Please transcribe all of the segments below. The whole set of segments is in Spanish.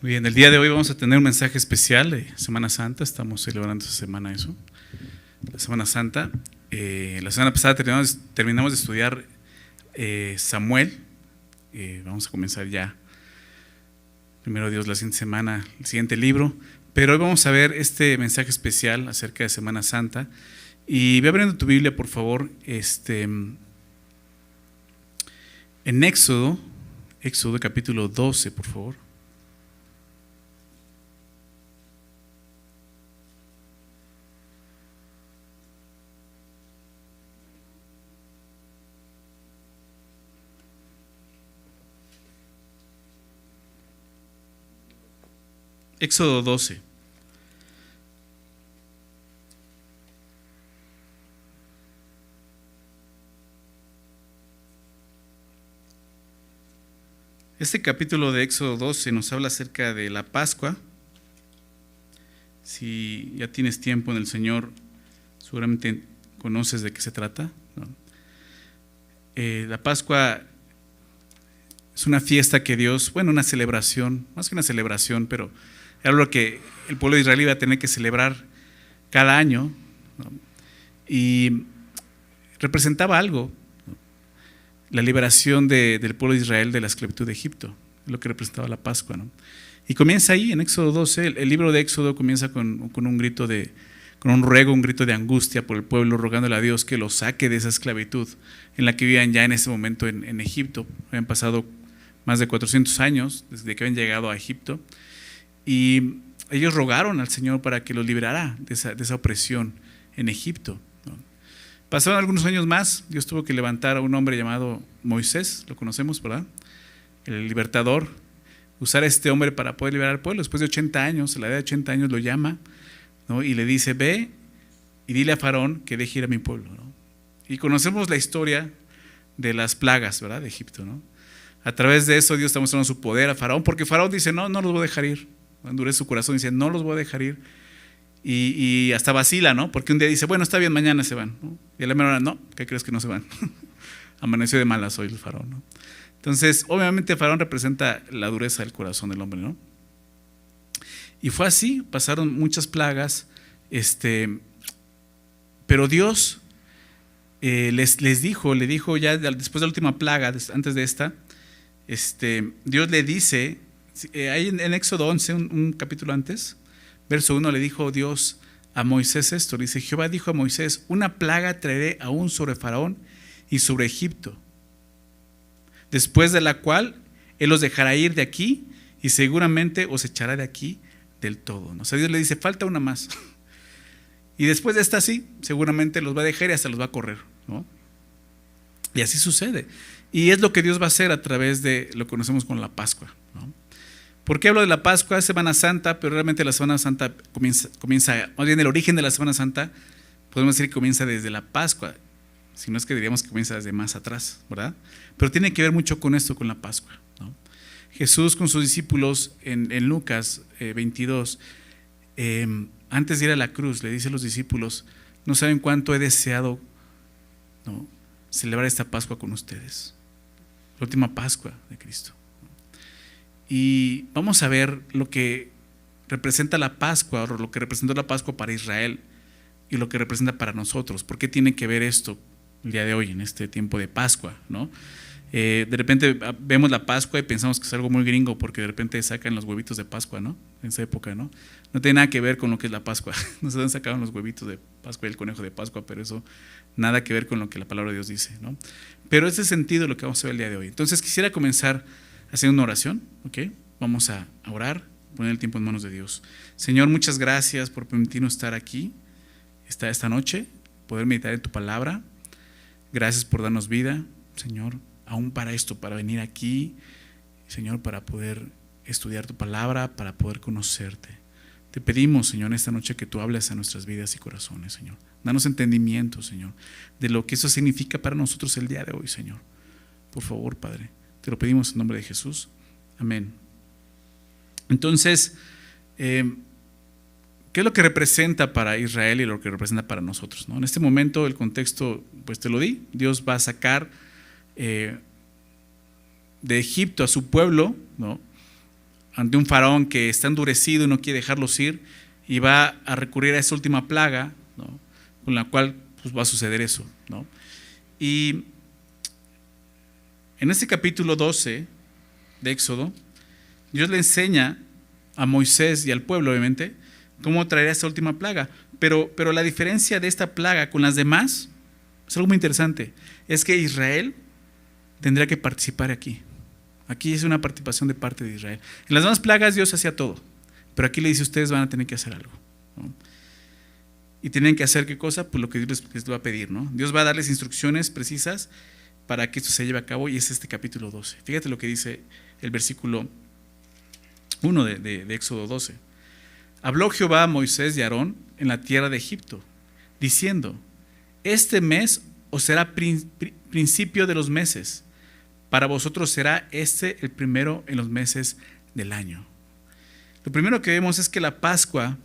Muy bien, el día de hoy vamos a tener un mensaje especial de Semana Santa. Estamos celebrando esta semana eso, la Semana Santa. La semana pasada terminamos de estudiar Samuel. Vamos a comenzar ya, primero Dios, la siguiente semana, el siguiente libro. Pero hoy vamos a ver este mensaje especial acerca de Semana Santa. Y ve abriendo tu Biblia, por favor, en Éxodo capítulo 12, por favor. Éxodo 12. Este capítulo de Éxodo 12 nos habla acerca de la Pascua. Si ya tienes tiempo en el Señor, seguramente conoces de qué se trata, ¿no? La Pascua es una fiesta que Dios, una celebración, más que una celebración, pero era lo que el pueblo de Israel iba a tener que celebrar cada año, ¿no? Y representaba algo, ¿no? La liberación del pueblo de Israel de la esclavitud de Egipto, es lo que representaba la Pascua, ¿no? Y comienza ahí en Éxodo 12, el libro de Éxodo comienza con un grito con un ruego, un grito de angustia por el pueblo, rogándole a Dios que lo saque de esa esclavitud en la que vivían ya en ese momento en Egipto. Habían pasado más de 400 años desde que habían llegado a Egipto, y ellos rogaron al Señor para que los liberara de esa opresión en Egipto, ¿no? Pasaron algunos años más, Dios tuvo que levantar a un hombre llamado Moisés, lo conocemos, ¿verdad? El libertador, usar a este hombre para poder liberar al pueblo. Después de 80 años, a la edad de 80 años lo llama, ¿no? Y le dice: ve y dile a Faraón que deje ir a mi pueblo, ¿no? Y conocemos la historia de las plagas, ¿verdad? De Egipto, ¿no? A través de eso Dios está mostrando su poder a Faraón, porque Faraón dice: no los voy a dejar ir. Endurece su corazón y dice: no los voy a dejar ir. Y hasta vacila, ¿no? Porque un día dice: bueno, está bien, mañana se van, ¿no? Y a la menor hora: no, ¿qué crees que no se van? Amaneció de malas hoy el Faraón, ¿no? Entonces, obviamente Faraón representa la dureza del corazón del hombre, ¿no? Y fue así, pasaron muchas plagas, pero Dios le dijo ya después de la última plaga, antes de esta, Dios le dice, ahí en Éxodo 11, un capítulo antes, verso 1, le dijo Dios a Moisés esto, dice: Jehová dijo a Moisés: una plaga traeré aún sobre Faraón y sobre Egipto, después de la cual él los dejará ir de aquí y seguramente os echará de aquí del todo, ¿no? O sea, Dios le dice: falta una más. Y después de esta sí, seguramente los va a dejar y hasta los va a correr, ¿no? Y así sucede. Y es lo que Dios va a hacer a través de lo que conocemos como la Pascua, ¿no? ¿Por qué hablo de la Pascua? Es Semana Santa, pero realmente la Semana Santa comienza, más bien el origen de la Semana Santa, podemos decir que comienza desde la Pascua, si no es que diríamos que comienza desde más atrás, ¿verdad? Pero tiene que ver mucho con esto, con la Pascua, ¿no? Jesús con sus discípulos en Lucas 22, antes de ir a la cruz, le dice a los discípulos: no saben cuánto he deseado, ¿no?, celebrar esta Pascua con ustedes, la última Pascua de Cristo. Y vamos a ver lo que representa la Pascua, o lo que representó la Pascua para Israel y lo que representa para nosotros. ¿Por qué tiene que ver esto el día de hoy, en este tiempo de Pascua, ¿no? De repente vemos la Pascua y pensamos que es algo muy gringo, porque de repente sacan los huevitos de Pascua, ¿no? En esa época, ¿no? No tiene nada que ver con lo que es la Pascua. No sé dónde sacaron los huevitos de Pascua y el conejo de Pascua, pero eso nada que ver con lo que la palabra de Dios dice, ¿no? Pero ese sentido es lo que vamos a ver el día de hoy. Entonces quisiera comenzar haciendo una oración, ¿ok? Vamos a orar, poner el tiempo en manos de Dios. Señor, muchas gracias por permitirnos estar aquí esta noche, poder meditar en tu palabra. Gracias por darnos vida, Señor, aún para esto, para venir aquí, Señor, para poder estudiar tu palabra, para poder conocerte. Te pedimos, Señor, esta noche que tú hables a nuestras vidas y corazones, Señor. Danos entendimiento, Señor, de lo que eso significa para nosotros el día de hoy, Señor. Por favor, Padre, te lo pedimos en nombre de Jesús. Amén. Entonces, ¿qué es lo que representa para Israel y lo que representa para nosotros, ¿no? En este momento el contexto, pues te lo di. Dios va a sacar de Egipto a su pueblo, ¿no?, ante un faraón que está endurecido y no quiere dejarlos ir, y va a recurrir a esa última plaga, ¿no?, con la cual pues, va a suceder eso, ¿no? Y en este capítulo 12 de Éxodo, Dios le enseña a Moisés y al pueblo, obviamente, cómo traerá esta última plaga. Pero la diferencia de esta plaga con las demás es algo muy interesante. Es que Israel tendrá que participar aquí. Aquí es una participación de parte de Israel. En las demás plagas Dios hacía todo, pero aquí le dice: ustedes van a tener que hacer algo, ¿no? Y tienen que hacer ¿qué cosa? Pues lo que Dios les va a pedir, ¿no? Dios va a darles instrucciones precisas para que esto se lleve a cabo, y es este capítulo 12. Fíjate lo que dice el versículo 1 de Éxodo 12. Habló Jehová a Moisés y a Aarón en la tierra de Egipto, diciendo: este mes os será principio de los meses, para vosotros será este el primero en los meses del año. Lo primero que vemos es que la Pascua,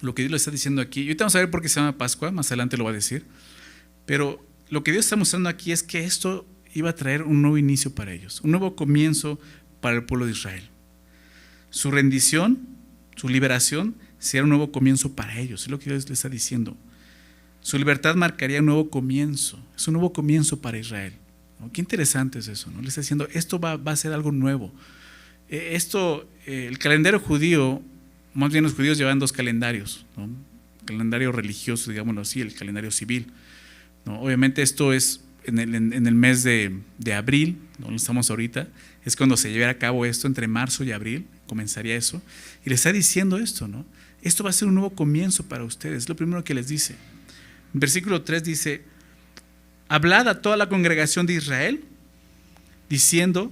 lo que Dios le está diciendo aquí, y ahorita vamos a ver por qué se llama Pascua, más adelante lo va a decir, pero lo que Dios está mostrando aquí es que esto iba a traer un nuevo inicio para ellos, un nuevo comienzo para el pueblo de Israel. Su rendición, su liberación, será un nuevo comienzo para ellos, es lo que Dios le está diciendo. Su libertad marcaría un nuevo comienzo, es un nuevo comienzo para Israel, ¿no? Qué interesante es eso, ¿no? Le está diciendo: esto va a ser algo nuevo. El calendario judío, más bien los judíos llevan dos calendarios, ¿no? El calendario religioso, digámoslo así, el calendario civil, ¿no? Obviamente esto es en el mes de abril, donde estamos ahorita, es cuando se llevará a cabo esto, entre marzo y abril, comenzaría eso, y le está diciendo esto, ¿no? Esto va a ser un nuevo comienzo para ustedes, es lo primero que les dice. En versículo 3 dice: hablad a toda la congregación de Israel, diciendo: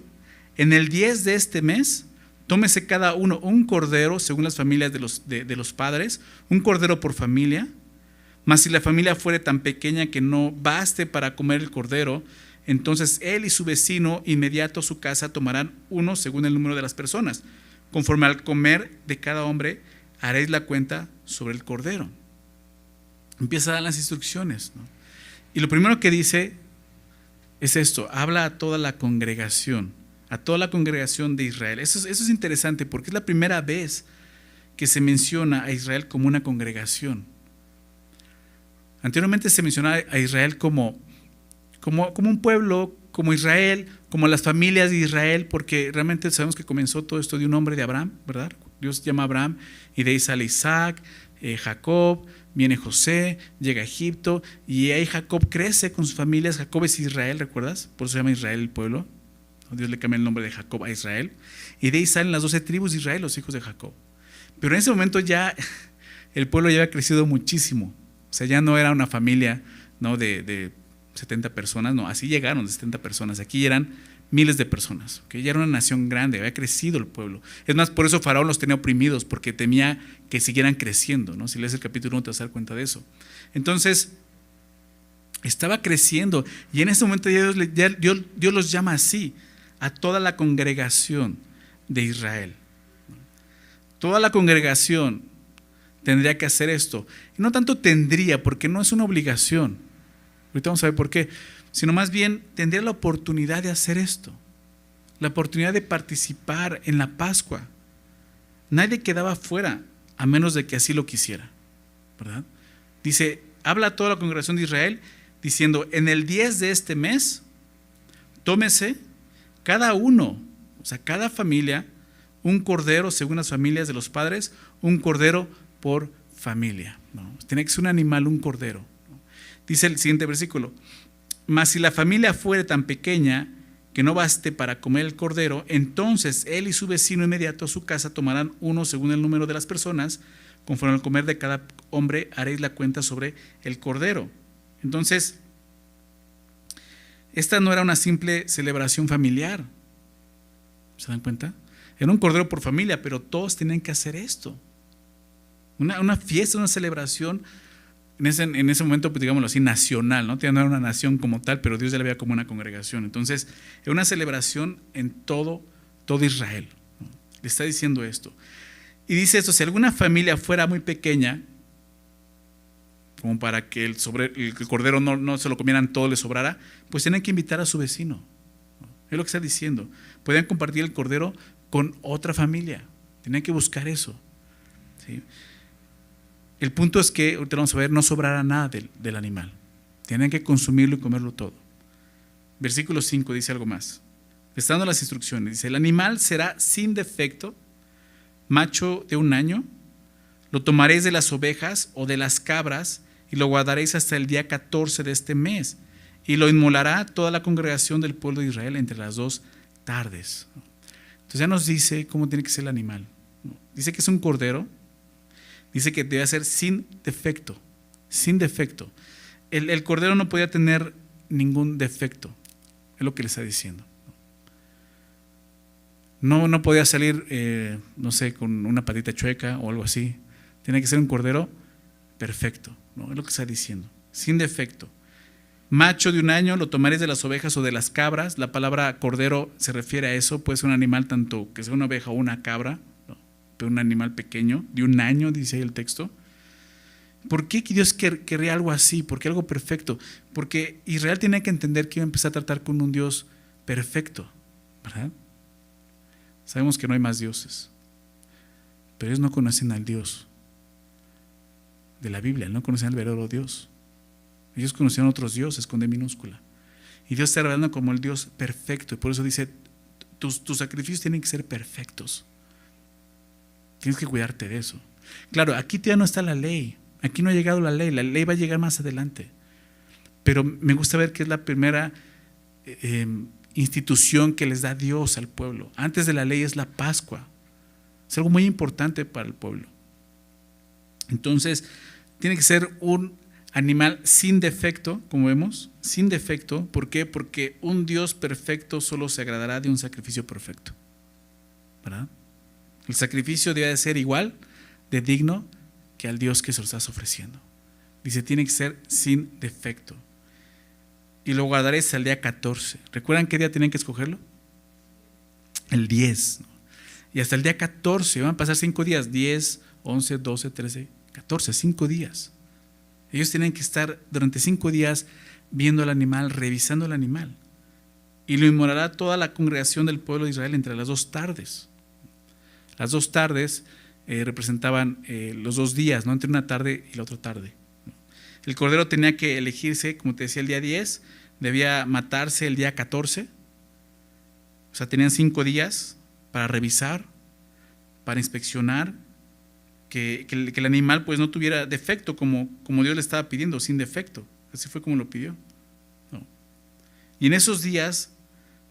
en el 10 de este mes, tómese cada uno un cordero según las familias de los padres, un cordero por familia. Mas si la familia fuere tan pequeña que no baste para comer el cordero, entonces él y su vecino inmediato a su casa tomarán uno según el número de las personas. Conforme al comer de cada hombre, haréis la cuenta sobre el cordero. Empieza a dar las instrucciones, ¿no? Y lo primero que dice es esto: habla a toda la congregación de Israel. Eso es interesante porque es la primera vez que se menciona a Israel como una congregación. Anteriormente se mencionaba a Israel como un pueblo, como Israel, como las familias de Israel, porque realmente sabemos que comenzó todo esto de un hombre de Abraham, ¿verdad? Dios llama a Abraham y de ahí sale Isaac, Jacob, viene José, llega a Egipto y ahí Jacob crece con sus familias. Jacob es Israel, ¿recuerdas? Por eso se llama Israel el pueblo. Dios le cambia el nombre de Jacob a Israel, y de ahí salen las 12 tribus de Israel, los hijos de Jacob. Pero en ese momento ya el pueblo ya había crecido muchísimo. O sea, ya no era una familia, ¿no?, de 70 personas, no, así llegaron de 70 personas. Aquí eran miles de personas, que ya era una nación grande, había crecido el pueblo. Es más, por eso Faraón los tenía oprimidos, porque temía que siguieran creciendo, ¿no? Si lees el capítulo 1 te vas a dar cuenta de eso. Entonces, estaba creciendo, y en ese momento Dios los llama así, a toda la congregación de Israel. Toda la congregación tendría que hacer esto. Y no tanto tendría, porque no es una obligación. Ahorita vamos a ver por qué. Sino más bien tendría la oportunidad de hacer esto. La oportunidad de participar en la Pascua. Nadie quedaba fuera, a menos de que así lo quisiera, ¿verdad? Dice: habla a toda la congregación de Israel, diciendo: en el 10 de este mes, tómese cada uno, o sea, cada familia, un cordero según las familias de los padres, un cordero por familia, ¿no? Tiene que ser un animal, un cordero, ¿no? Dice el siguiente versículo: mas si la familia fuere tan pequeña que no baste para comer el cordero, entonces él y su vecino inmediato a su casa tomarán uno según el número de las personas, conforme al comer de cada hombre haréis la cuenta sobre el cordero. Entonces, esta no era una simple celebración familiar, ¿se dan cuenta? Era un cordero por familia, pero todos tenían que hacer esto. Una fiesta, una celebración, en ese momento, pues, digámoslo así, nacional, ¿no? No era una nación como tal, pero Dios ya la veía como una congregación. Entonces, era una celebración en todo Israel, ¿no? Le está diciendo esto. Y dice esto: si alguna familia fuera muy pequeña, como para que el cordero no se lo comieran todo, le sobrara, pues tienen que invitar a su vecino, ¿no? Es lo que está diciendo. Podían compartir el cordero con otra familia. Tenían que buscar eso. ¿Sí? El punto es que, ahorita vamos a ver, no sobrará nada del animal. Tienen que consumirlo y comerlo todo. Versículo 5 dice algo más. Estando las instrucciones, dice: el animal será sin defecto, macho de 1 año, lo tomaréis de las ovejas o de las cabras y lo guardaréis hasta el día 14 de este mes, y lo inmolará toda la congregación del pueblo de Israel entre las 2 tardes. Entonces ya nos dice cómo tiene que ser el animal. Dice que es un cordero, dice que debe ser sin defecto, sin defecto. El cordero no podía tener ningún defecto, es lo que le está diciendo. No podía salir, no sé, con una patita chueca o algo así. Tiene que ser un cordero perfecto, ¿no? Es lo que está diciendo, sin defecto. Macho de 1 año, lo tomaréis de las ovejas o de las cabras. La palabra cordero se refiere a eso. Puede ser un animal tanto que sea una oveja o una cabra, ¿no? Pero un animal pequeño, de 1 año, dice ahí el texto. ¿Por qué Dios querría algo así? ¿Por qué algo perfecto? Porque Israel tenía que entender que iba a empezar a tratar con un Dios perfecto, ¿verdad? Sabemos que no hay más dioses, pero ellos no conocen al Dios de la Biblia, no conocen al verdadero Dios. Ellos conocían otros dioses con D minúscula. Y Dios está revelando como el Dios perfecto, y por eso dice: tus sacrificios tienen que ser perfectos. Tienes que cuidarte de eso. Claro, aquí ya no está la ley. Aquí no ha llegado la ley va a llegar más adelante. Pero me gusta ver que es la primera institución que les da Dios al pueblo. Antes de la ley es la Pascua. Es algo muy importante para el pueblo. Entonces, tiene que ser un animal sin defecto, como vemos, sin defecto. ¿Por qué? Porque un Dios perfecto solo se agradará de un sacrificio perfecto, ¿verdad? El sacrificio debe de ser igual de digno que al Dios que se lo estás ofreciendo. Dice, tiene que ser sin defecto. Y lo guardaréis hasta el día 14. ¿Recuerdan qué día tienen que escogerlo? El 10. Y hasta el día 14, van a pasar 5 días, 10, 11, 12, 13, 14, 5 días. Ellos tienen que estar durante 5 días viendo al animal, revisando el animal. Y lo inmolará toda la congregación del pueblo de Israel entre las 2 tardes. Las 2 tardes representaban los 2 días, ¿no? Entre una tarde y la otra tarde. El cordero tenía que elegirse, como te decía, el día 10, debía matarse el día 14. O sea, tenían 5 días para revisar, para inspeccionar, que el animal pues no tuviera defecto como Dios le estaba pidiendo, sin defecto. Así fue como lo pidió, ¿no? Y en esos días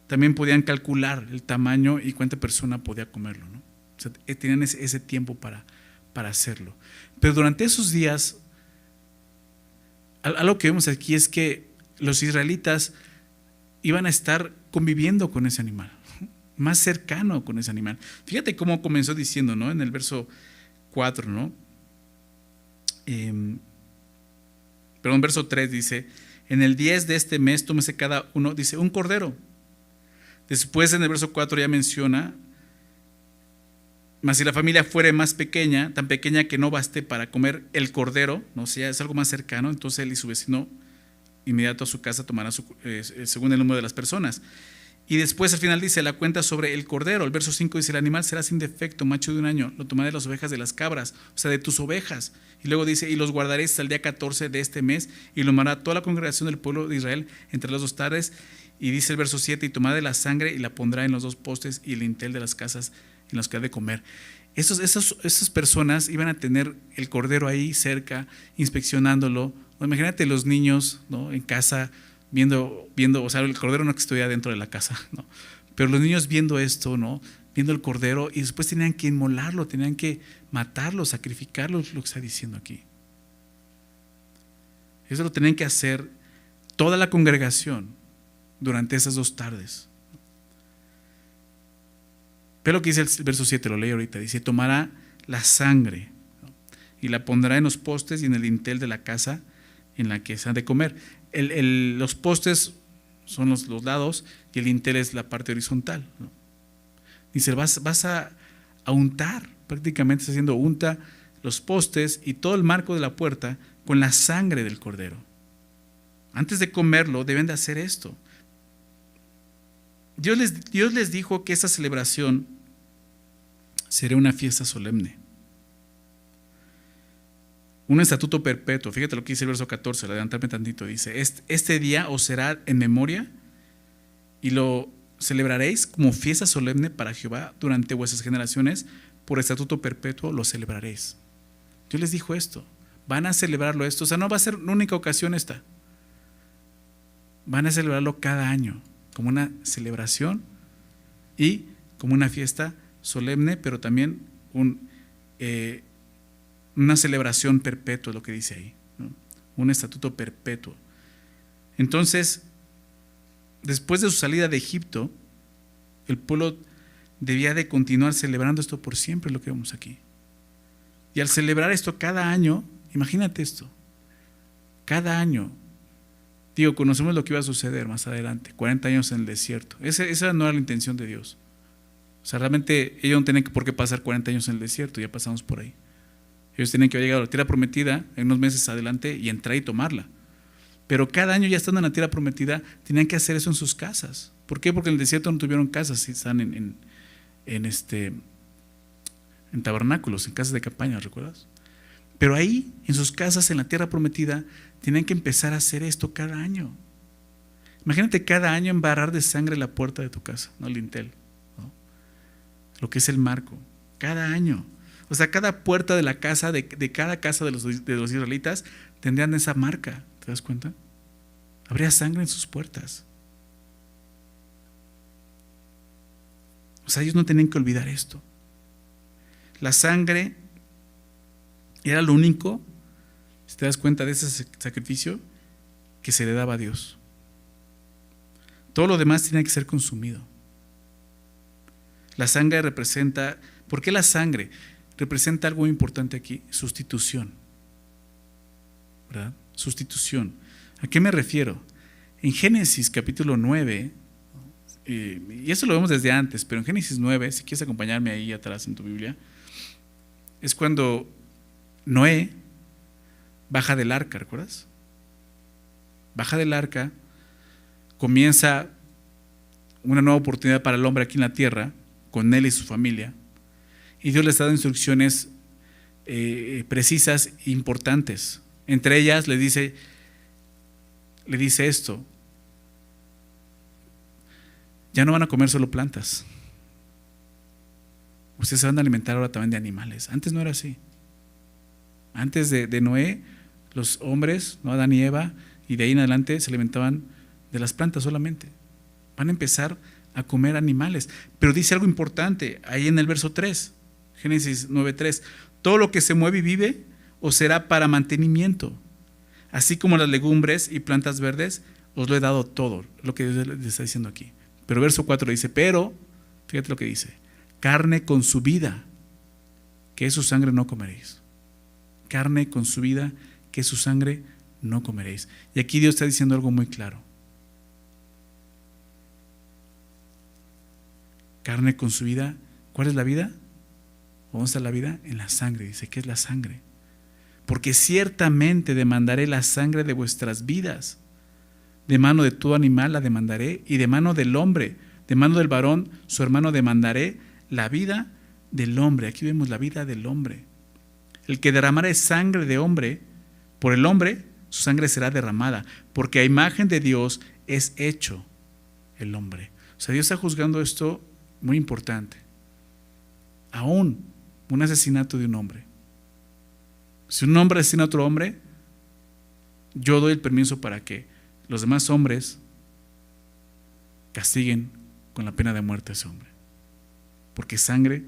también podían calcular el tamaño y cuánta persona podía comerlo, ¿no? O sea, tenían ese tiempo para hacerlo. Pero durante esos días, algo que vemos aquí es que los israelitas iban a estar conviviendo con ese animal, más cercano con ese animal. Fíjate cómo comenzó diciendo, ¿no? En el verso 4, ¿no? Verso 3 dice: en el 10 de este mes tómese cada uno, dice, un cordero. Después en el verso 4 ya menciona: mas si la familia fuere más pequeña, tan pequeña que no baste para comer el cordero, ¿no? O sea, es algo más cercano, entonces él y su vecino inmediato a su casa tomarán según el número de las personas. Y después al final dice la cuenta sobre el cordero. El verso 5 dice: el animal será sin defecto, macho de 1 año, lo tomaré de las ovejas de las cabras, o sea, de tus ovejas. Y luego dice: y los guardaréis hasta el día 14 de este mes, y lo hará toda la congregación del pueblo de Israel entre las 2 tardes. Y dice el verso 7: y tomará de la sangre y la pondrá en los 2 postes y el dintel de las casas en los que ha de comer. Esas personas iban a tener el cordero ahí cerca, inspeccionándolo. Imagínate los niños, ¿no? En casa viendo, o sea, el cordero no que estuviera dentro de la casa, ¿no? Pero los niños viendo esto, ¿no? Viendo el cordero, y después tenían que inmolarlo, tenían que matarlo, sacrificarlo, es lo que está diciendo aquí. Eso lo tenían que hacer toda la congregación durante esas 2 tardes. Pero lo que dice el verso 7, lo leí ahorita, dice: tomará la sangre, ¿no? Y la pondrá en los postes y en el dintel de la casa en la que se ha de comer. Los postes son los lados y el dintel es la parte horizontal, ¿no? Dice: vas a untar, prácticamente está haciendo unta los postes y todo el marco de la puerta con la sangre del cordero. Antes de comerlo deben de hacer esto. Dios les dijo que esa celebración será una fiesta solemne. Un estatuto perpetuo. Fíjate lo que dice el verso 14, adelantarme tantito. Dice, este día os será en memoria y lo celebraréis como fiesta solemne para Jehová durante vuestras generaciones, por estatuto perpetuo lo celebraréis. Dios les dijo esto, van a celebrarlo esto, o sea, no va a ser una única ocasión esta. Van a celebrarlo cada año, como una celebración y como una fiesta solemne, pero también una celebración perpetua, lo que dice ahí, ¿no? Un estatuto perpetuo. Entonces, después de su salida de Egipto, el pueblo debía de continuar celebrando esto por siempre, lo que vemos aquí. Y al celebrar esto cada año, imagínate esto, cada año, conocemos lo que iba a suceder más adelante, 40 años en el desierto. Esa no era la intención de Dios. O sea, realmente ellos no tenían por qué pasar 40 años en el desierto, ya pasamos por ahí. Ellos tenían que haber llegado a la tierra prometida en unos meses adelante y entrar y tomarla. Pero cada año ya estando en la tierra prometida, tenían que hacer eso en sus casas. ¿Por qué? Porque en el desierto no tuvieron casas, están en tabernáculos, en casas de campaña, ¿recuerdas? Pero ahí, en sus casas, en la tierra prometida, tenían que empezar a hacer esto cada año. Imagínate cada año embarrar de sangre la puerta de tu casa, no el lintel, ¿no? Lo que es el marco, cada año. O sea, cada puerta de la casa, de cada casa de los israelitas, tendrían esa marca, ¿te das cuenta? Habría sangre en sus puertas. O sea, ellos no tenían que olvidar esto. La sangre era lo único, si te das cuenta de ese sacrificio, que se le daba a Dios. Todo lo demás tenía que ser consumido. La sangre representa, ¿por qué la sangre? Representa algo muy importante aquí, sustitución. ¿Verdad? Sustitución. ¿A qué me refiero? En Génesis capítulo 9, y eso lo vemos desde antes, pero en Génesis 9, si quieres acompañarme ahí atrás en tu Biblia, es cuando Noé baja del arca, ¿recuerdas? Baja del arca, comienza una nueva oportunidad para el hombre aquí en la tierra, con él y su familia, y Dios les ha dado instrucciones precisas e importantes. Entre ellas le dice esto: ya no van a comer solo plantas, ustedes se van a alimentar ahora también de animales. Antes no era así. Antes de Noé, los hombres, ¿no? Adán y Eva, y de ahí en adelante se alimentaban de las plantas solamente. Van a empezar a comer animales. Pero dice algo importante ahí en el verso 3, Génesis 9:3: todo lo que se mueve y vive os será para mantenimiento, así como las legumbres y plantas verdes, os lo he dado todo, lo que Dios les está diciendo aquí. Pero verso 4 dice, pero, fíjate lo que dice: carne con su vida, que es su sangre, no comeréis. Carne con su vida, que es su sangre, no comeréis. Y aquí Dios está diciendo algo muy claro. Carne con su vida. ¿Cuál es la vida? ¿Dónde está la vida? En la sangre. Dice, ¿qué es la sangre? Porque ciertamente demandaré la sangre de vuestras vidas. De mano de todo animal la demandaré, y de mano del hombre, de mano del varón, su hermano, demandaré la vida del hombre. Aquí vemos la vida del hombre. El que derramare sangre de hombre, por el hombre, su sangre será derramada, porque a imagen de Dios es hecho el hombre. O sea, Dios está juzgando esto muy importante. Aún un asesinato de un hombre. Si un hombre asesina a otro hombre, yo doy el permiso para que los demás hombres castiguen con la pena de muerte a ese hombre. Porque sangre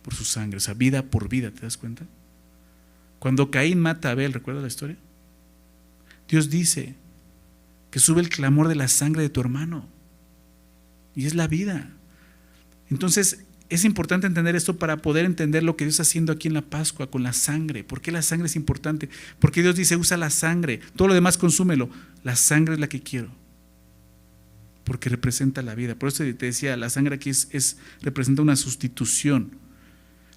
por su sangre, o sea, vida por vida, ¿te das cuenta? Cuando Caín mata a Abel, ¿recuerdas la historia? Dios dice que sube el clamor de la sangre de tu hermano, y es la vida. Entonces es importante entender esto para poder entender lo que Dios está haciendo aquí en la Pascua con la sangre. ¿Por qué la sangre es importante? Porque Dios dice, usa la sangre, todo lo demás consúmelo, la sangre es la que quiero, porque representa la vida. Por eso te decía, la sangre aquí representa una sustitución.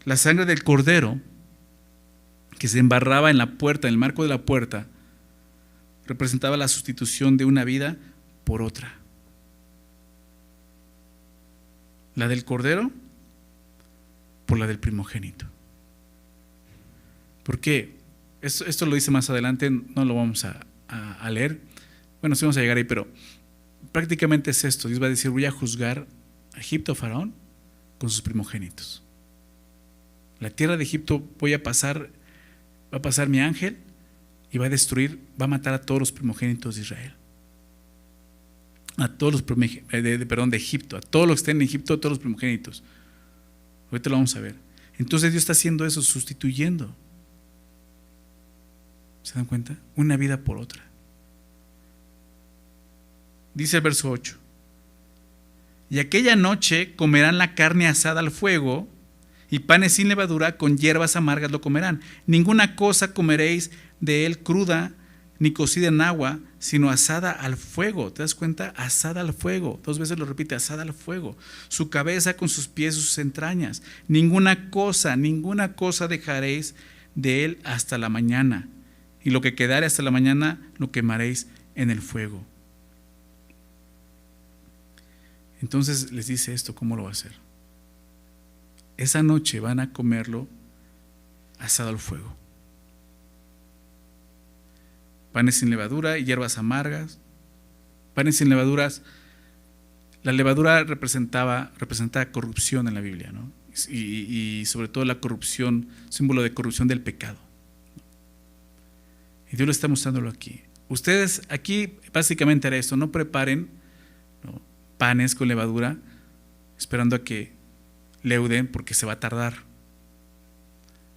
La sangre del cordero que se embarraba en la puerta, en el marco de la puerta, representaba la sustitución de una vida por otra. La del cordero por la del primogénito. ¿Por qué? Esto lo dice más adelante, no lo vamos a leer. Bueno, sí vamos a llegar ahí, pero prácticamente es esto. Dios va a decir: voy a juzgar a Egipto, a Faraón, con sus primogénitos. La tierra de Egipto va a pasar mi ángel y va a destruir, va a matar a todos los primogénitos de Israel. A todos los de Egipto, a todos los que estén en Egipto, a todos los primogénitos. Ahorita lo vamos a ver. Entonces Dios está haciendo eso, sustituyendo. ¿Se dan cuenta? Una vida por otra. Dice el verso 8: y aquella noche comerán la carne asada al fuego, y panes sin levadura con hierbas amargas lo comerán. Ninguna cosa comeréis de él cruda, ni cocida en agua, sino asada al fuego. ¿Te das cuenta? Asada al fuego. 2 veces lo repite: asada al fuego. Su cabeza con sus pies y sus entrañas. Ninguna cosa dejaréis de él hasta la mañana. Y lo que quedare hasta la mañana lo quemaréis en el fuego. Entonces les dice esto: ¿cómo lo va a hacer? Esa noche van a comerlo asado al fuego. Panes sin levadura y hierbas amargas. Panes sin levaduras. La levadura representaba corrupción en la Biblia, ¿no? Y sobre todo la corrupción, símbolo de corrupción del pecado. Y Dios lo está mostrándolo aquí. Ustedes aquí básicamente hará esto: no preparen, ¿no?, panes con levadura esperando a que leuden, porque se va a tardar.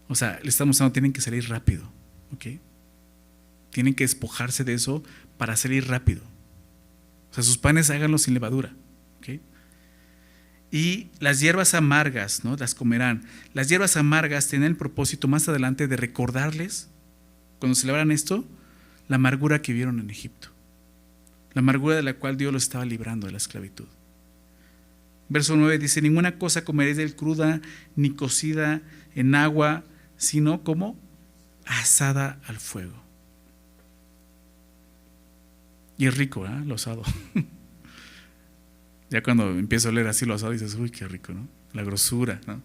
O sea, le estamos mostrando, tienen que salir rápido, ¿ok? Tienen que despojarse de eso para salir rápido. O sea, sus panes háganlos sin levadura, ¿ok? Y las hierbas amargas, ¿no?, las comerán. Las hierbas amargas tienen el propósito más adelante de recordarles, cuando celebran esto, la amargura que vieron en Egipto. La amargura de la cual Dios los estaba librando de la esclavitud. Verso 9 dice: ninguna cosa comeréis de él cruda, ni cocida en agua, sino como asada al fuego. Y es rico, ¿eh?, lo asado. Ya cuando empiezo a oler así lo asado, dices: uy, qué rico, ¿no? La grosura, ¿no?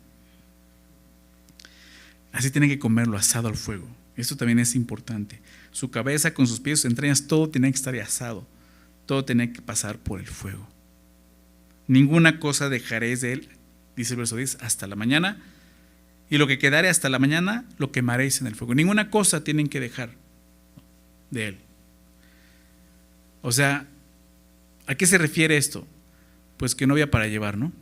Así tienen que comerlo, asado al fuego. Esto también es importante. Su cabeza con sus pies, sus entrañas, todo tiene que estar asado. Todo tiene que pasar por el fuego. Ninguna cosa dejaréis de él, dice el verso 10, hasta la mañana. Y lo que quedare hasta la mañana lo quemaréis en el fuego. Ninguna cosa tienen que dejar de él. O sea, ¿a qué se refiere esto? Pues que no había para llevar, ¿no?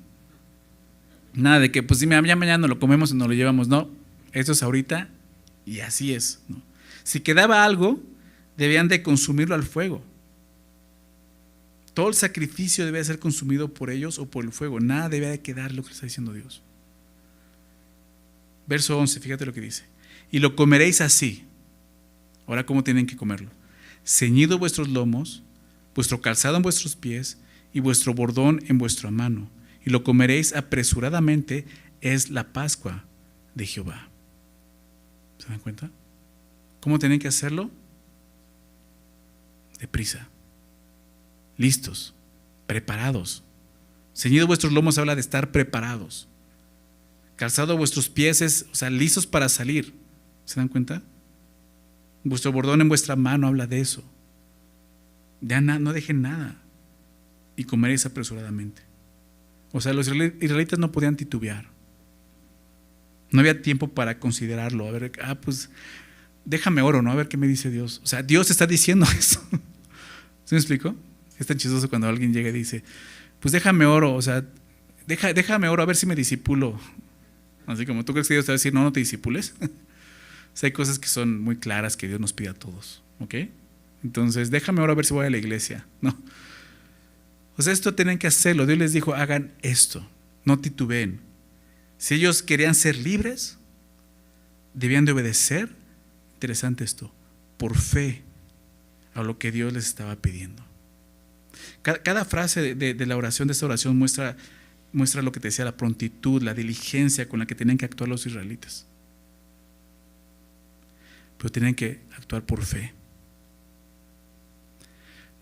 Nada de que, pues ya mañana lo comemos y nos lo llevamos. No, esto es ahorita y así es, ¿no? Si quedaba algo, debían de consumirlo al fuego. Todo el sacrificio debe ser consumido por ellos o por el fuego. Nada debe de quedar, lo que está diciendo Dios. Verso 11, fíjate lo que dice: y lo comeréis así. Ahora, ¿cómo tienen que comerlo? Ceñido vuestros lomos, vuestro calzado en vuestros pies y vuestro bordón en vuestra mano. Y lo comeréis apresuradamente, es la Pascua de Jehová. ¿Se dan cuenta? ¿Cómo tienen que hacerlo? Deprisa. Listos, preparados. Ceñido vuestros lomos habla de estar preparados. Calzado vuestros pies es, o sea, listos para salir. ¿Se dan cuenta? Vuestro bordón en vuestra mano habla de eso. Ya no dejen nada y comeréis apresuradamente. O sea, los israelitas no podían titubear. No había tiempo para considerarlo. A ver, pues déjame oro, ¿no? A ver qué me dice Dios. O sea, Dios está diciendo eso. ¿Sí me explico? Es tan chistoso cuando alguien llega y dice: pues déjame oro, o sea, déjame oro a ver si me disipulo. Así como tú crees que Dios te va a decir: no te disipules. O sea, hay cosas que son muy claras que Dios nos pide a todos, ¿ok? Entonces, déjame oro a ver si voy a la iglesia, ¿no? O sea, esto tienen que hacerlo. Dios les dijo: hagan esto, no titubeen. Si ellos querían ser libres, debían de obedecer, interesante esto, por fe a lo que Dios les estaba pidiendo. Cada frase de la oración, de esta oración, muestra lo que te decía, la prontitud, la diligencia con la que tenían que actuar los israelitas. Pero tenían que actuar por fe.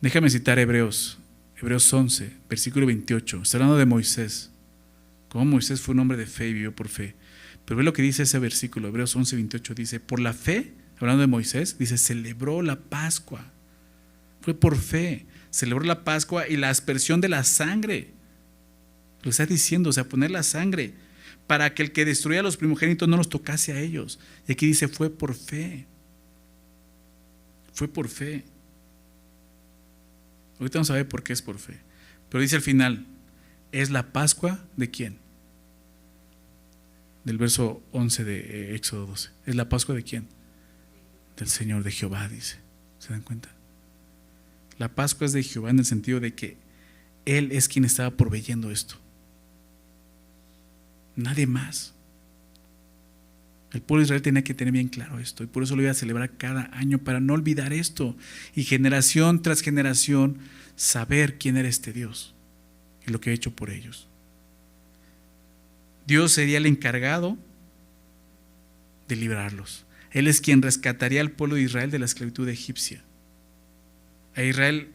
Déjame citar Hebreos 11, versículo 28. Está hablando de Moisés. Cómo Moisés fue un hombre de fe y vivió por fe. Pero ve lo que dice ese versículo, Hebreos 11:28, dice, por la fe, hablando de Moisés, dice, celebró la Pascua. Fue por fe, celebró la Pascua y la aspersión de la sangre. Lo está diciendo, o sea, poner la sangre para que el que destruía a los primogénitos no los tocase a ellos. Y aquí dice, fue por fe. Fue por fe. Ahorita vamos a ver por qué es por fe. Pero dice al final, ¿es la Pascua de quién? Del verso 11 de Éxodo 12. ¿Es la Pascua de quién? Del Señor, de Jehová, dice. ¿Se dan cuenta? La Pascua es de Jehová en el sentido de que Él es quien estaba proveyendo esto. Nadie más. El pueblo de Israel tenía que tener bien claro esto y por eso lo iba a celebrar cada año para no olvidar esto y generación tras generación saber quién era este Dios y lo que ha hecho por ellos. Dios sería el encargado de librarlos. Él es quien rescataría al pueblo de Israel de la esclavitud egipcia. A Israel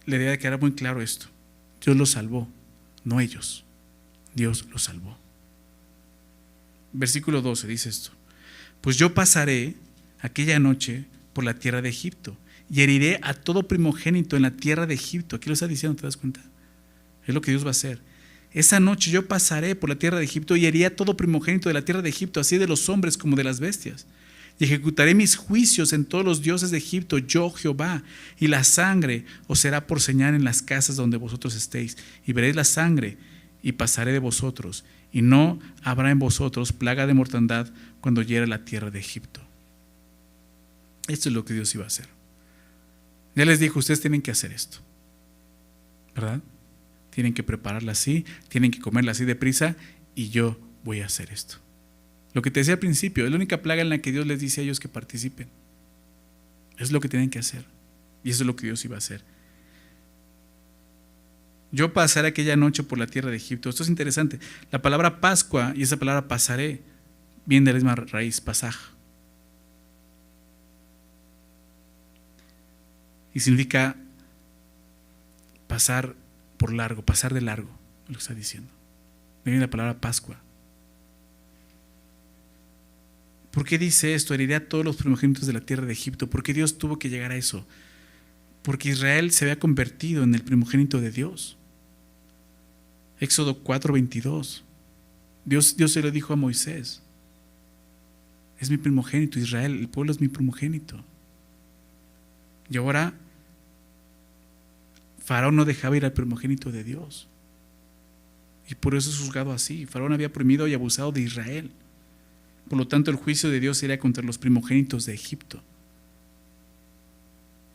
le debe quedar muy claro esto. Dios los salvó, no ellos. Dios los salvó. Versículo 12 dice esto: pues yo pasaré aquella noche por la tierra de Egipto y heriré a todo primogénito en la tierra de Egipto. Aquí lo está diciendo, ¿te das cuenta? Es lo que Dios va a hacer. Esa noche yo pasaré por la tierra de Egipto y heriré a todo primogénito de la tierra de Egipto, así de los hombres como de las bestias. Y ejecutaré mis juicios en todos los dioses de Egipto, yo Jehová, y la sangre os será por señal en las casas donde vosotros estéis. Y veréis la sangre y pasaré de vosotros, y no habrá en vosotros plaga de mortandad cuando hiera la tierra de Egipto. Esto es lo que Dios iba a hacer. Ya les dijo, ustedes tienen que hacer esto, ¿verdad? Tienen que prepararla así, tienen que comerla así deprisa, y yo voy a hacer esto. Lo que te decía al principio, es la única plaga en la que Dios les dice a ellos que participen. Es lo que tienen que hacer, y eso es lo que Dios iba a hacer. Yo pasaré aquella noche por la tierra de Egipto. Esto es interesante. La palabra Pascua y esa palabra pasaré viene de la misma raíz, pasaj. Y significa pasar por largo, pasar de largo, lo que está diciendo. Viene la palabra Pascua. ¿Por qué dice esto? Heriré a todos los primogénitos de la tierra de Egipto. ¿Por qué Dios tuvo que llegar a eso? Porque Israel se había convertido en el primogénito de Dios. Éxodo 4:22. Dios se lo dijo a Moisés: es mi primogénito, Israel, el pueblo es mi primogénito. Y ahora Faraón no dejaba ir al primogénito de Dios. Y por eso es juzgado así. Faraón había oprimido y abusado de Israel. Por lo tanto, el juicio de Dios sería contra los primogénitos de Egipto.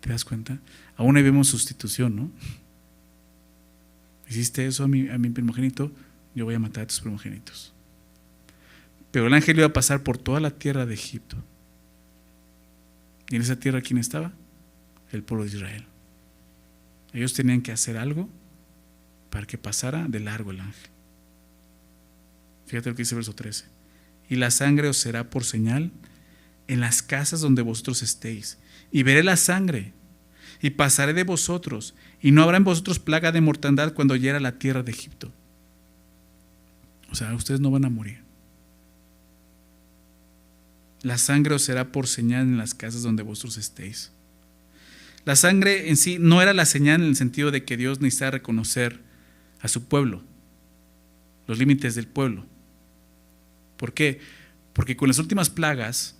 ¿Te das cuenta? Aún ahí vemos sustitución, ¿no? Hiciste eso a mi primogénito, yo voy a matar a tus primogénitos. Pero el ángel iba a pasar por toda la tierra de Egipto. ¿Y en esa tierra quién estaba? El pueblo de Israel. Ellos tenían que hacer algo para que pasara de largo el ángel. Fíjate lo que dice el verso 13. Y la sangre os será por señal en las casas donde vosotros estéis. Y veré la sangre y pasaré de vosotros, y no habrá en vosotros plaga de mortandad cuando hiera la tierra de Egipto. O sea, ustedes no van a morir. La sangre os será por señal en las casas donde vosotros estéis. La sangre en sí no era la señal en el sentido de que Dios necesitaba reconocer a su pueblo, los límites del pueblo. ¿Por qué? Porque con las últimas plagas,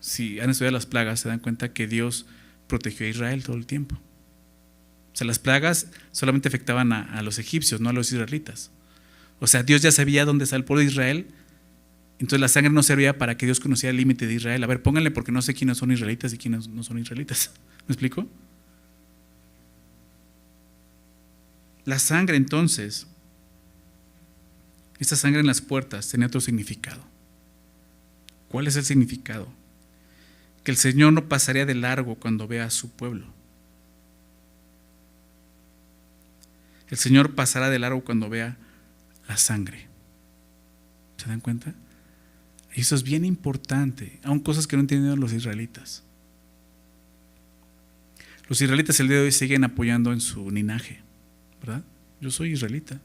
si han estudiado las plagas, se dan cuenta que Dios protegió a Israel todo el tiempo. O sea, las plagas solamente afectaban a los egipcios, no a los israelitas. O sea, Dios ya sabía dónde está el pueblo de Israel, entonces la sangre no servía para que Dios conociera el límite de Israel. A ver, pónganle, porque no sé quiénes son israelitas y quiénes no son israelitas. ¿Me explico? La sangre entonces, esta sangre en las puertas tenía otro significado. ¿Cuál es el significado? Que el Señor no pasaría de largo cuando vea a su pueblo. El Señor pasará de largo cuando vea la sangre. ¿Se dan cuenta? Y eso es bien importante, aun cosas que no entienden los israelitas. Los israelitas el día de hoy siguen apoyando en su linaje, ¿verdad? Yo soy israelita.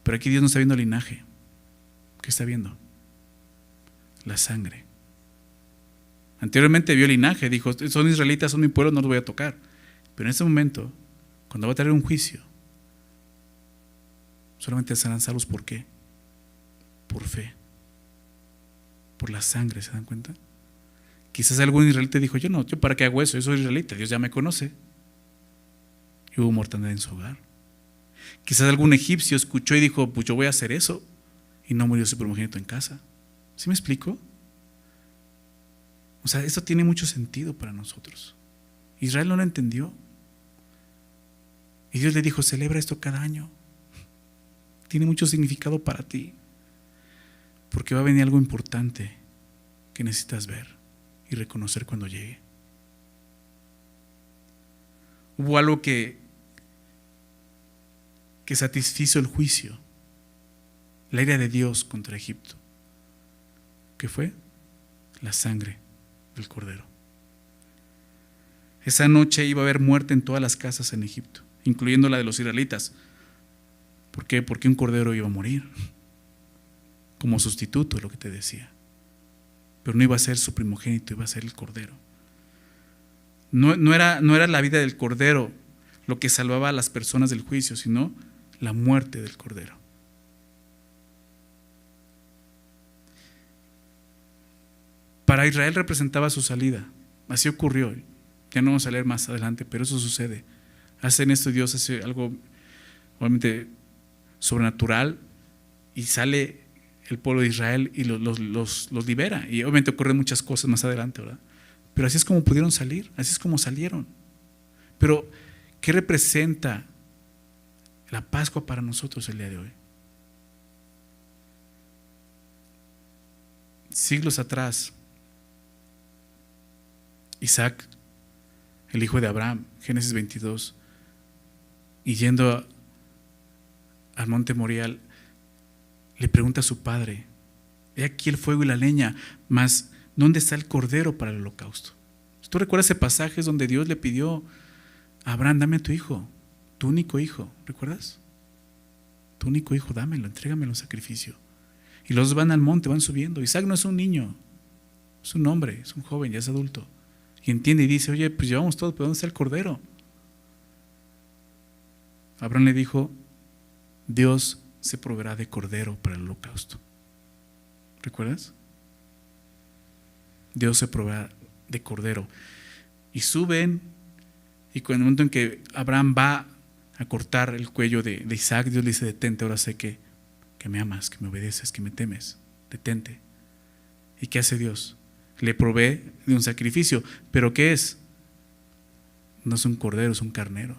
Pero aquí Dios no está viendo linaje, ¿Qué está viendo? La sangre. Anteriormente vio el linaje, dijo, son israelitas, son mi pueblo, no los voy a tocar. Pero en este momento, cuando va a traer un juicio, solamente serán salvos. ¿Por qué? Por fe. Por la sangre, ¿se dan cuenta? Quizás algún israelita dijo, yo para qué hago eso, yo soy israelita, Dios ya me conoce. Y hubo mortandad en su hogar. Quizás algún egipcio escuchó y dijo, pues yo voy a hacer eso, y no murió su primogénito en casa. ¿Sí me explico? O sea, esto tiene mucho sentido para nosotros. Israel no lo entendió. Y Dios le dijo, celebra esto cada año. Tiene mucho significado para ti. Porque va a venir algo importante que necesitas ver y reconocer cuando llegue. Hubo algo que satisfizo el juicio, la ira de Dios contra Egipto. ¿Qué fue? La sangre del cordero. Esa noche iba a haber muerte en todas las casas en Egipto, incluyendo la de los israelitas. ¿Por qué? Porque un cordero iba a morir como sustituto, lo que te decía. Pero no iba a ser su primogénito, iba a ser el cordero. No era la vida del cordero lo que salvaba a las personas del juicio, sino la muerte del cordero. Para Israel representaba su salida. Así ocurrió. Ya no vamos a leer más adelante, pero eso sucede. Hacen esto, Dios hace algo obviamente sobrenatural y sale el pueblo de Israel y los libera. Y obviamente ocurren muchas cosas más adelante, ¿verdad? Pero así es como pudieron salir, así es como salieron. Pero, ¿qué representa la Pascua para nosotros el día de hoy? Siglos atrás, Isaac, el hijo de Abraham, Génesis 22, y yendo al monte Moriah, le pregunta a su padre, he aquí el fuego y la leña, mas ¿dónde está el cordero para el holocausto? ¿Tú recuerdas ese pasaje donde Dios le pidió a Abraham, dame a tu hijo, tu único hijo? ¿Recuerdas? Tu único hijo, dámelo, entrégamelo en sacrificio. Y los van al monte, van subiendo. Isaac no es un niño, es un hombre, es un joven, ya es adulto. Y entiende y dice, oye, pues llevamos todo, pero ¿dónde está el cordero? Abraham le dijo, Dios se proveerá de cordero para el holocausto. ¿Recuerdas? Dios se proveerá de cordero. Y suben, y en el momento en que Abraham va a cortar el cuello de Isaac, Dios le dice, detente, ahora sé que me amas, que me obedeces, que me temes, detente. ¿Y qué hace Dios? Le provee de un sacrificio. ¿Pero qué es? No es un cordero, es un carnero.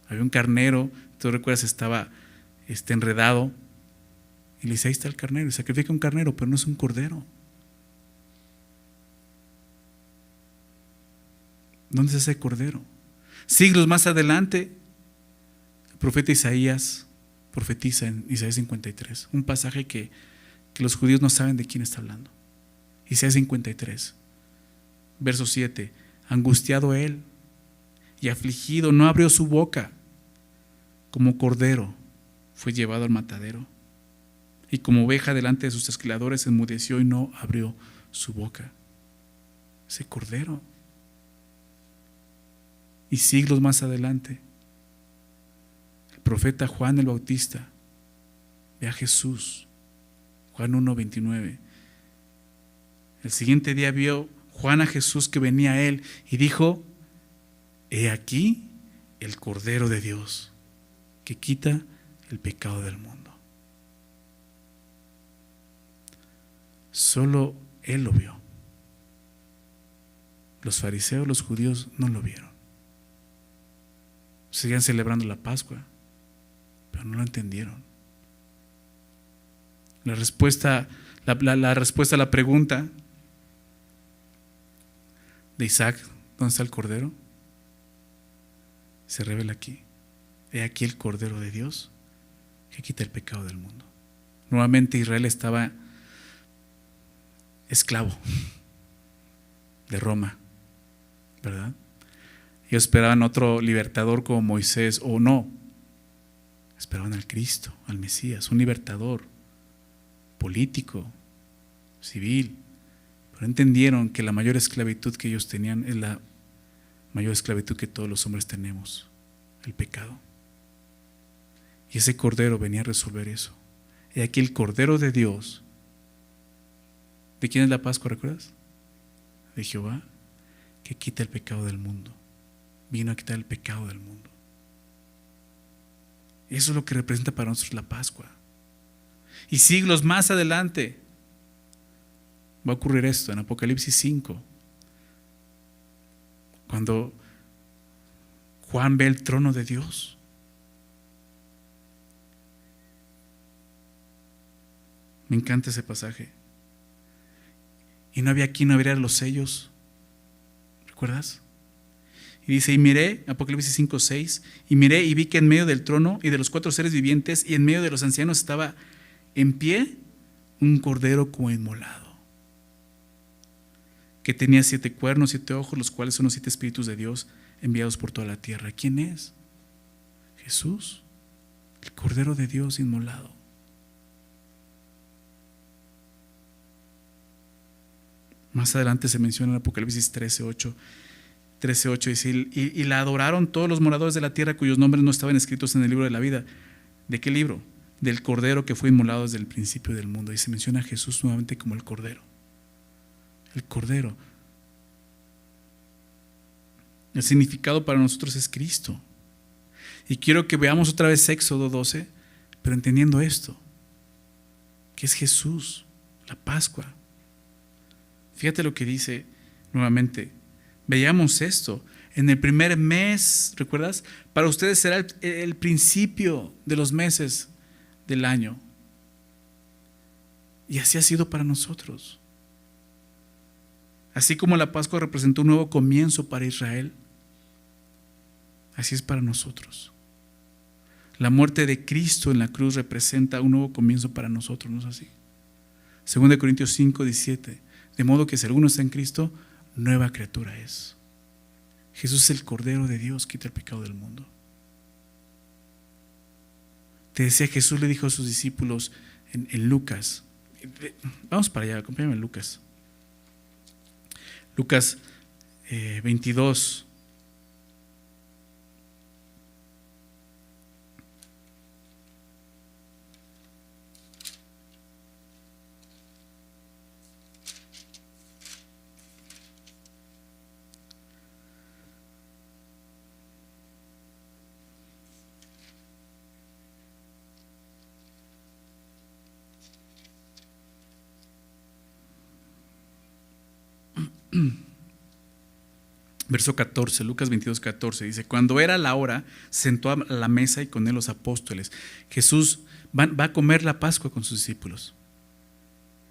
Había un carnero, tú recuerdas, estaba enredado, y le dice, ahí está el carnero, y sacrifica un carnero, pero no es un cordero. ¿Dónde es ese cordero? Siglos más adelante, el profeta Isaías profetiza en Isaías 53, un pasaje que los judíos no saben de quién está hablando. Isaías 53, verso 7, angustiado él y afligido, no abrió su boca, como cordero fue llevado al matadero, y como oveja delante de sus esquiladores enmudeció y no abrió su boca. Ese cordero. Y siglos más adelante, el profeta Juan el Bautista ve a Jesús, Juan 1:29. El siguiente día vio Juan a Jesús que venía a él y dijo, he aquí el Cordero de Dios que quita el pecado del mundo. Solo él lo vio. Los fariseos, los judíos no lo vieron. Seguían celebrando la Pascua, pero no lo entendieron. La respuesta a la pregunta de Isaac, ¿dónde está el cordero? Se revela aquí. He aquí el Cordero de Dios que quita el pecado del mundo. Nuevamente Israel estaba esclavo de Roma, ¿verdad? Ellos esperaban otro libertador como Moisés, o no. Esperaban al Cristo, al Mesías, un libertador político, civil, pero entendieron que la mayor esclavitud que ellos tenían es la mayor esclavitud que todos los hombres tenemos, el pecado. Y ese Cordero venía a resolver eso. Y aquí el Cordero de Dios, ¿de quién es la Pascua, recuerdas? De Jehová, que quita el pecado del mundo. Vino a quitar el pecado del mundo. Eso es lo que representa para nosotros la Pascua. Y siglos más adelante va a ocurrir esto en Apocalipsis 5, cuando Juan ve el trono de Dios. Me encanta ese pasaje. Y no había quien abriera los sellos. ¿Recuerdas? Y dice, y miré, Apocalipsis 5:6, y miré y vi que en medio del trono y de los 4 seres vivientes y en medio de los ancianos estaba en pie un cordero como inmolado, que tenía 7 cuernos, 7 ojos, los cuales son los 7 espíritus de Dios enviados por toda la tierra. ¿Quién es? Jesús, el Cordero de Dios inmolado. Más adelante se menciona en Apocalipsis 13:8, dice, y la adoraron todos los moradores de la tierra cuyos nombres no estaban escritos en el libro de la vida. ¿De qué libro? Del Cordero que fue inmolado desde el principio del mundo. Y se menciona a Jesús nuevamente como el Cordero. El Cordero. El significado para nosotros es Cristo. Y quiero que veamos otra vez Éxodo 12, pero entendiendo esto, que es Jesús, la Pascua. Fíjate lo que dice nuevamente. Veamos esto. En el primer mes, ¿recuerdas? Para ustedes será el principio de los meses del año. Y así ha sido para nosotros. Así como la Pascua representó un nuevo comienzo para Israel, así es para nosotros. La muerte de Cristo en la cruz representa un nuevo comienzo para nosotros, ¿no es así? 2 Corintios 5:17. De modo que si alguno está en Cristo, nueva criatura es. Jesús es el Cordero de Dios, quita el pecado del mundo. Te decía, Jesús le dijo a sus discípulos en Lucas. Vamos para allá, acompáñame en Lucas. Lucas 22. Verso 14, Lucas 22:14 dice, cuando era la hora, se sentó a la mesa y con él los apóstoles. Jesús va a comer la Pascua con sus discípulos.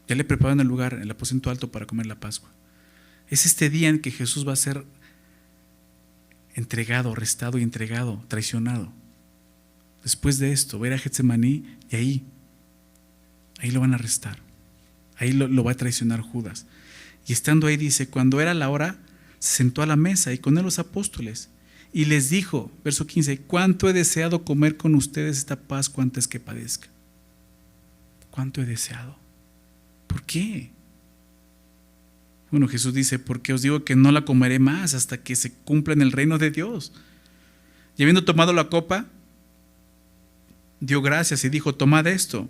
Ya le prepararon el lugar, el aposento alto para comer la Pascua. Es este día en que Jesús va a ser entregado, arrestado y entregado, traicionado. Después de esto, va a ir a Getsemaní y ahí lo van a arrestar. Ahí lo va a traicionar Judas. Y estando ahí dice, cuando era la hora, se sentó a la mesa y con él los apóstoles y les dijo, verso 15, cuánto he deseado comer con ustedes esta Pascua antes que padezca. ¿Cuánto he deseado? ¿Por qué? Bueno, Jesús dice, porque os digo que no la comeré más hasta que se cumpla en el reino de Dios. Y habiendo tomado la copa, dio gracias y dijo, tomad esto.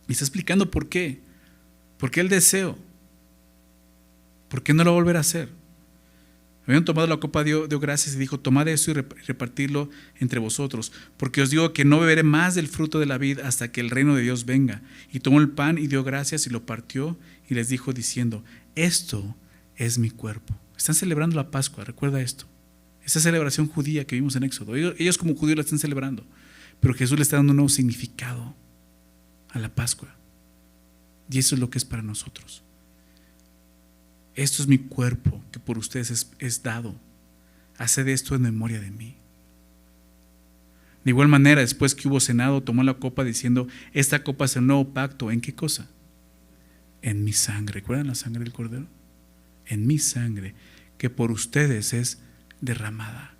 Y está explicando por qué. ¿Por qué el deseo? ¿Por qué no lo volverá a hacer? Habían tomado la copa, dio gracias y dijo, tomad esto y repartirlo entre vosotros, porque os digo que no beberé más del fruto de la vid hasta que el reino de Dios venga. Y tomó el pan y dio gracias y lo partió y les dijo diciendo, esto es mi cuerpo. Están celebrando la Pascua, recuerda esto. Esa celebración judía que vimos en Éxodo. Ellos como judíos la están celebrando, pero Jesús le está dando un nuevo significado a la Pascua. Y eso es lo que es para nosotros. Esto es mi cuerpo que por ustedes es dado. Haced esto en memoria de mí. De igual manera, después que hubo cenado, tomó la copa diciendo, esta copa es el nuevo pacto. ¿En qué cosa? En mi sangre. ¿Recuerdan la sangre del Cordero? En mi sangre, que por ustedes es derramada.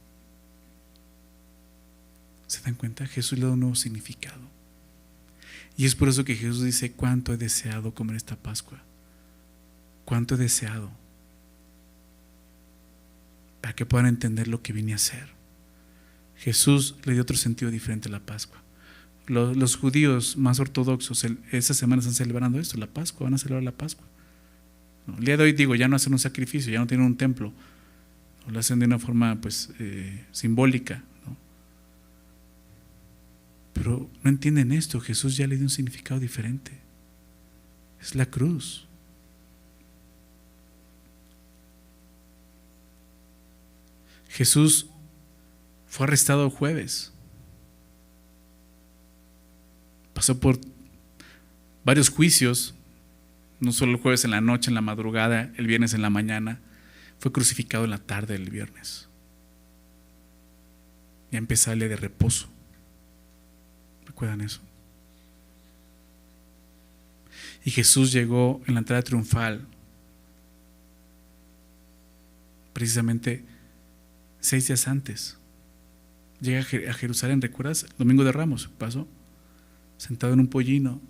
¿Se dan cuenta? Jesús le da un nuevo significado. Y es por eso que Jesús dice: cuánto he deseado comer esta Pascua, cuánto he deseado, para que puedan entender lo que vine a hacer. Jesús le dio otro sentido diferente a la Pascua. Los judíos más ortodoxos esa semana están celebrando esto, la Pascua, van a celebrar la Pascua. El día de hoy, digo, ya no hacen un sacrificio, ya no tienen un templo, lo hacen de una forma pues simbólica, ¿no? Pero no entienden esto. Jesús ya le dio un significado diferente. Es la cruz. Jesús fue arrestado el jueves. Pasó por varios juicios, no solo el jueves en la noche, en la madrugada, el viernes en la mañana. Fue crucificado en la tarde del viernes. Ya empezó el día de reposo. ¿Recuerdan eso? Y Jesús llegó en la entrada triunfal, precisamente 6 días antes. Llega a Jerusalén, ¿recuerdas? Domingo de Ramos pasó, sentado en un pollino,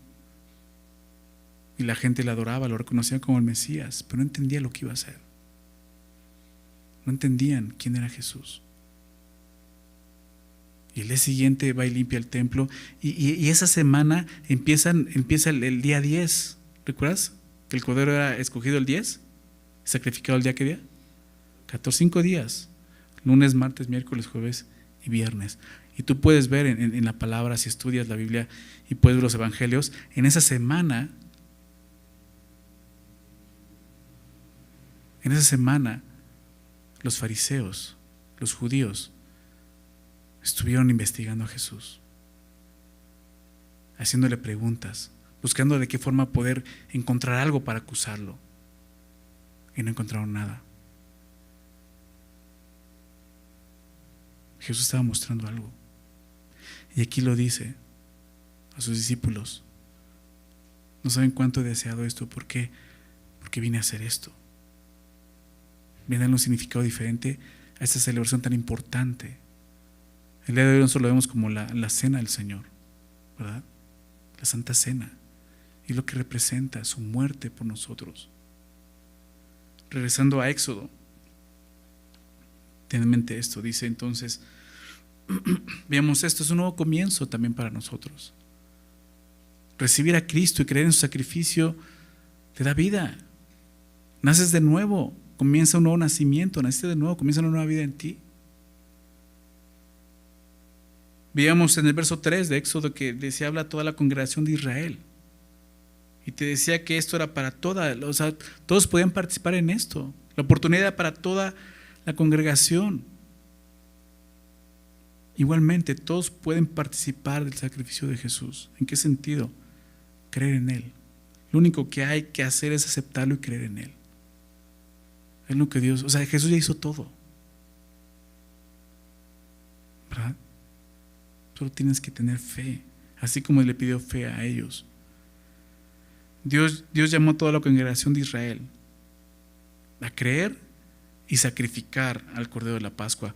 y la gente le adoraba, lo reconocía como el Mesías, pero no entendía lo que iba a hacer. No entendían quién era Jesús. Y el día siguiente va y limpia el templo, y esa semana empieza el día 10. ¿Recuerdas que el Cordero era escogido el 10? ¿Sacrificado el día qué día? 5 días. Lunes, martes, miércoles, jueves y viernes. Y tú puedes ver en la palabra, si estudias la Biblia y puedes ver los evangelios, en esa semana los fariseos, los judíos, estuvieron investigando a Jesús, haciéndole preguntas, buscando de qué forma poder encontrar algo para acusarlo, y no encontraron nada. Jesús estaba mostrando algo, y aquí lo dice a sus discípulos: no saben cuánto he deseado esto. ¿Por qué? Porque vine a hacer esto. Viene a darle un significado diferente a esta celebración tan importante. El día de hoy nosotros lo vemos como la cena del Señor, ¿verdad? La Santa Cena, y lo que representa su muerte por nosotros. Regresando a Éxodo, ten en mente esto. Dice entonces, veamos, esto es un nuevo comienzo también para nosotros. Recibir a Cristo y creer en su sacrificio te da vida. Naces de nuevo, comienza un nuevo nacimiento, naciste de nuevo, comienza una nueva vida en ti. Veíamos en el verso 3 de Éxodo que se habla a toda la congregación de Israel. Y te decía que esto era para todos podían participar en esto. La oportunidad era para toda la congregación. Igualmente, todos pueden participar del sacrificio de Jesús. ¿En qué sentido? Creer en Él. Lo único que hay que hacer es aceptarlo y creer en Él. Es lo que Dios, Jesús ya hizo todo, ¿verdad? Solo tienes que tener fe, así como le pidió fe a ellos. Dios llamó a toda la congregación de Israel a creer y sacrificar al Cordero de la Pascua.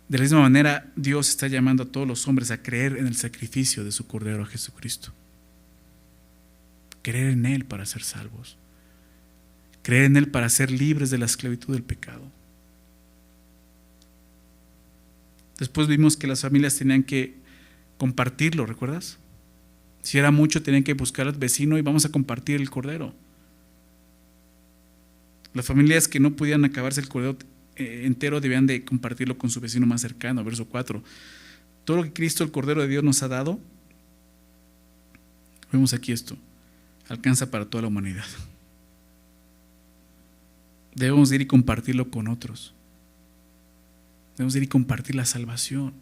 De la misma manera, Dios está llamando a todos los hombres a creer en el sacrificio de su Cordero, a Jesucristo. Creer en Él para ser salvos. Creer en Él para ser libres de la esclavitud del pecado. Después vimos que las familias tenían que compartirlo, ¿recuerdas? Si era mucho, tenían que buscar al vecino y vamos a compartir el cordero. Las familias que no podían acabarse el cordero entero debían de compartirlo con su vecino más cercano. Verso 4. Todo lo que Cristo, el Cordero de Dios, nos ha dado, vemos aquí esto, alcanza para toda la humanidad. Debemos ir y compartirlo con otros. Debemos ir y compartir la salvación.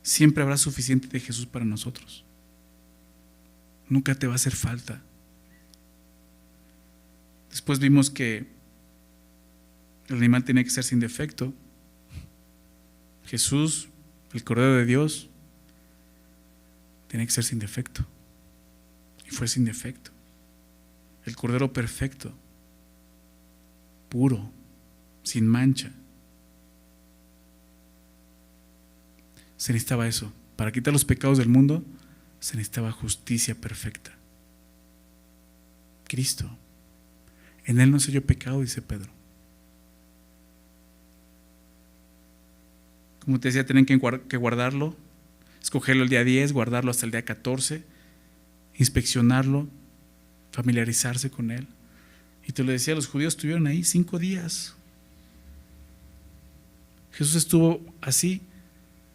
Siempre habrá suficiente de Jesús para nosotros. Nunca te va a hacer falta. Después vimos que el animal tenía que ser sin defecto. Jesús, el Cordero de Dios, tenía que ser sin defecto. Y fue sin defecto. El Cordero perfecto, puro, sin mancha. Se necesitaba eso. Para quitar los pecados del mundo se necesitaba justicia perfecta. Cristo. En Él no se halló pecado, dice Pedro. Como te decía, tienen que guardarlo, escogerlo el día 10, guardarlo hasta el día 14, inspeccionarlo, familiarizarse con Él. Y te lo decía, los judíos estuvieron ahí 5 días. Jesús estuvo así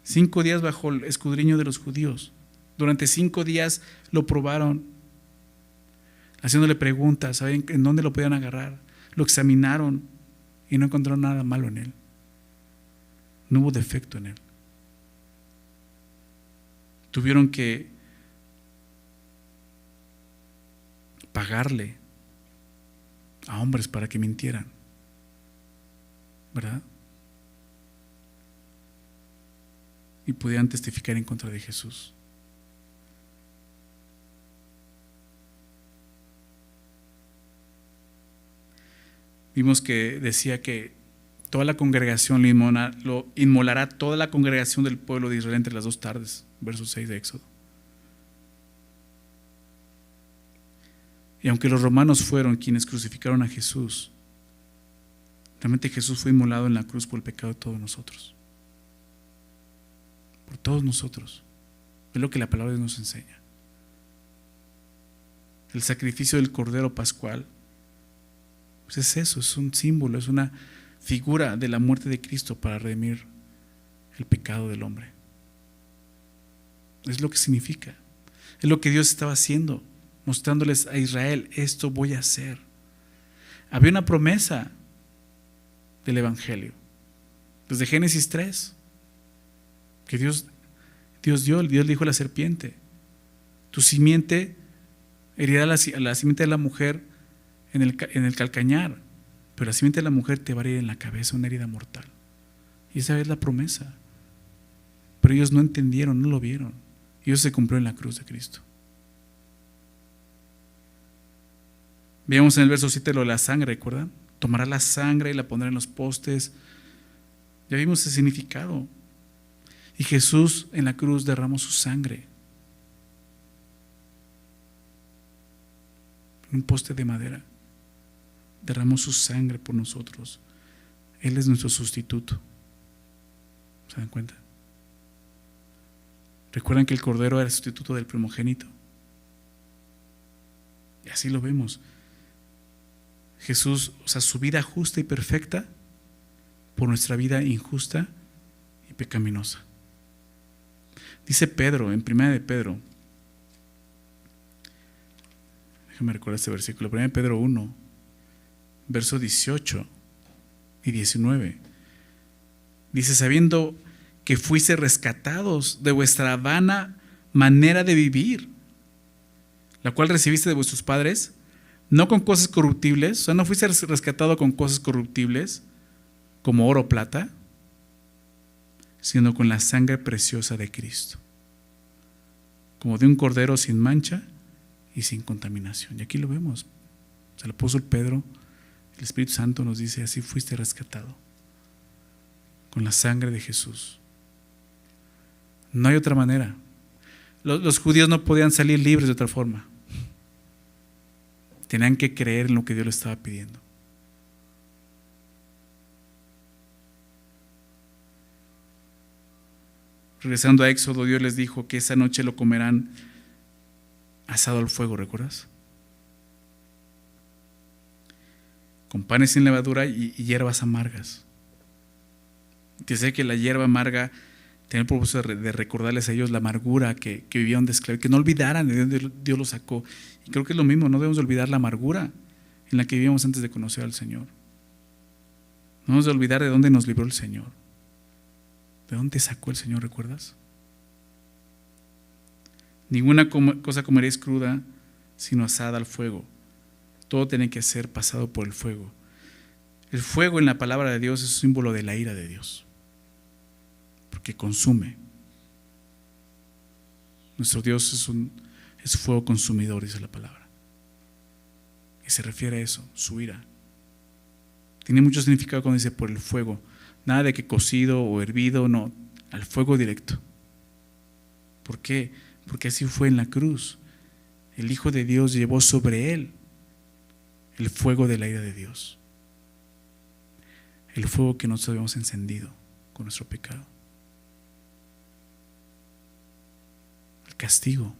5 días bajo el escudriño de los judíos. Durante 5 días lo probaron, haciéndole preguntas, ¿saben en dónde lo podían agarrar? Lo examinaron y no encontraron nada malo en Él. No hubo defecto en Él. Tuvieron que pagarle a hombres para que mintieran, ¿verdad? Y pudieran testificar en contra de Jesús. Vimos que decía que toda la congregación lo inmolará toda la congregación del pueblo de Israel entre las 2 tardes, verso 6 de Éxodo. Y aunque los romanos fueron quienes crucificaron a Jesús, realmente Jesús fue inmolado en la cruz por el pecado de todos nosotros. Por todos nosotros. Es lo que la palabra de Dios nos enseña. El sacrificio del Cordero Pascual, pues es eso, es un símbolo, es una figura de la muerte de Cristo para redimir el pecado del hombre. Es lo que significa. Es lo que Dios estaba haciendo, mostrándoles a Israel: esto voy a hacer. Había una promesa del Evangelio desde Génesis 3 que Dios le dijo a la serpiente: tu simiente herirá la simiente de la mujer en el calcañar, pero la simiente de la mujer te va a herir en la cabeza, una herida mortal. Y esa es la promesa. Pero ellos no entendieron, no lo vieron. Y eso se cumplió en la cruz de Cristo. Veamos en el verso 7 lo de la sangre, ¿recuerdan? Tomará la sangre y la pondrá en los postes. Ya vimos el significado. Y Jesús en la cruz derramó su sangre en un poste de madera. Derramó su sangre por nosotros. Él es nuestro sustituto. ¿Se dan cuenta? Recuerdan que el Cordero era el sustituto del primogénito. Y así lo vemos. Jesús, o sea, su vida justa y perfecta por nuestra vida injusta y pecaminosa. Dice Pedro, en 1 de Pedro, déjame recordar este versículo, 1 de Pedro 1, versos 18 y 19. Dice: sabiendo que fuiste rescatados de vuestra vana manera de vivir, la cual recibiste de vuestros padres, no con cosas corruptibles, o sea, no fuiste rescatado con cosas corruptibles, como oro o plata, sino con la sangre preciosa de Cristo, como de un cordero sin mancha y sin contaminación. Y aquí lo vemos. O sea, el apóstol Pedro, el Espíritu Santo nos dice: así fuiste rescatado, con la sangre de Jesús. No hay otra manera. Los judíos no podían salir libres de otra forma. Tenían que creer en lo que Dios les estaba pidiendo. Regresando a Éxodo, Dios les dijo que esa noche lo comerán asado al fuego, ¿recuerdas? Con panes sin levadura y hierbas amargas. Dice que la hierba amarga tenía el propósito de recordarles a ellos la amargura que vivían de esclavitud, que no olvidaran de dónde Dios los sacó. Y creo que es lo mismo, no debemos olvidar la amargura en la que vivíamos antes de conocer al Señor. No debemos de olvidar de dónde nos libró el Señor. ¿De dónde sacó el Señor, recuerdas? Ninguna cosa comeréis cruda, sino asada al fuego. Todo tiene que ser pasado por el fuego. El fuego en la palabra de Dios es un símbolo de la ira de Dios, porque consume. Nuestro Dios es fuego consumidor, dice la palabra. Y se refiere a eso, su ira. Tiene mucho significado cuando dice por el fuego. Nada de que cocido o hervido, no, al fuego directo. ¿Por qué? porque así fue en la cruz. El Hijo de Dios llevó sobre él el fuego de la ira de Dios, el fuego que nosotros habíamos encendido con nuestro pecado, el castigo.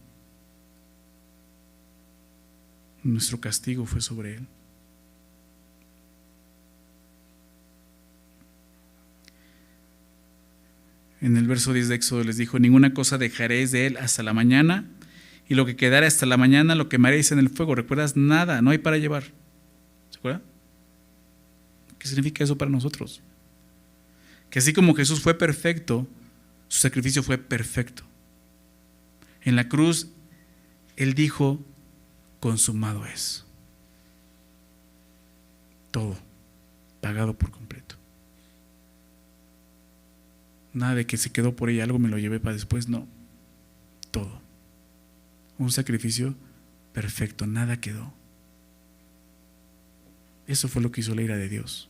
Nuestro castigo fue sobre él. En el verso 10 de Éxodo les dijo: ninguna cosa dejaréis de él hasta la mañana, y lo que quedare hasta la mañana lo quemaréis en el fuego. ¿Recuerdas? Nada, no hay para llevar. ¿Se acuerdan? ¿Qué significa eso para nosotros? Que así como Jesús fue perfecto, su sacrificio fue perfecto. En la cruz, Él dijo: consumado es. Todo pagado por completo. Nada de que se quedó por ahí algo, me lo llevé para después. No, todo. Un sacrificio perfecto, nada quedó. Eso fue lo que hizo la ira de Dios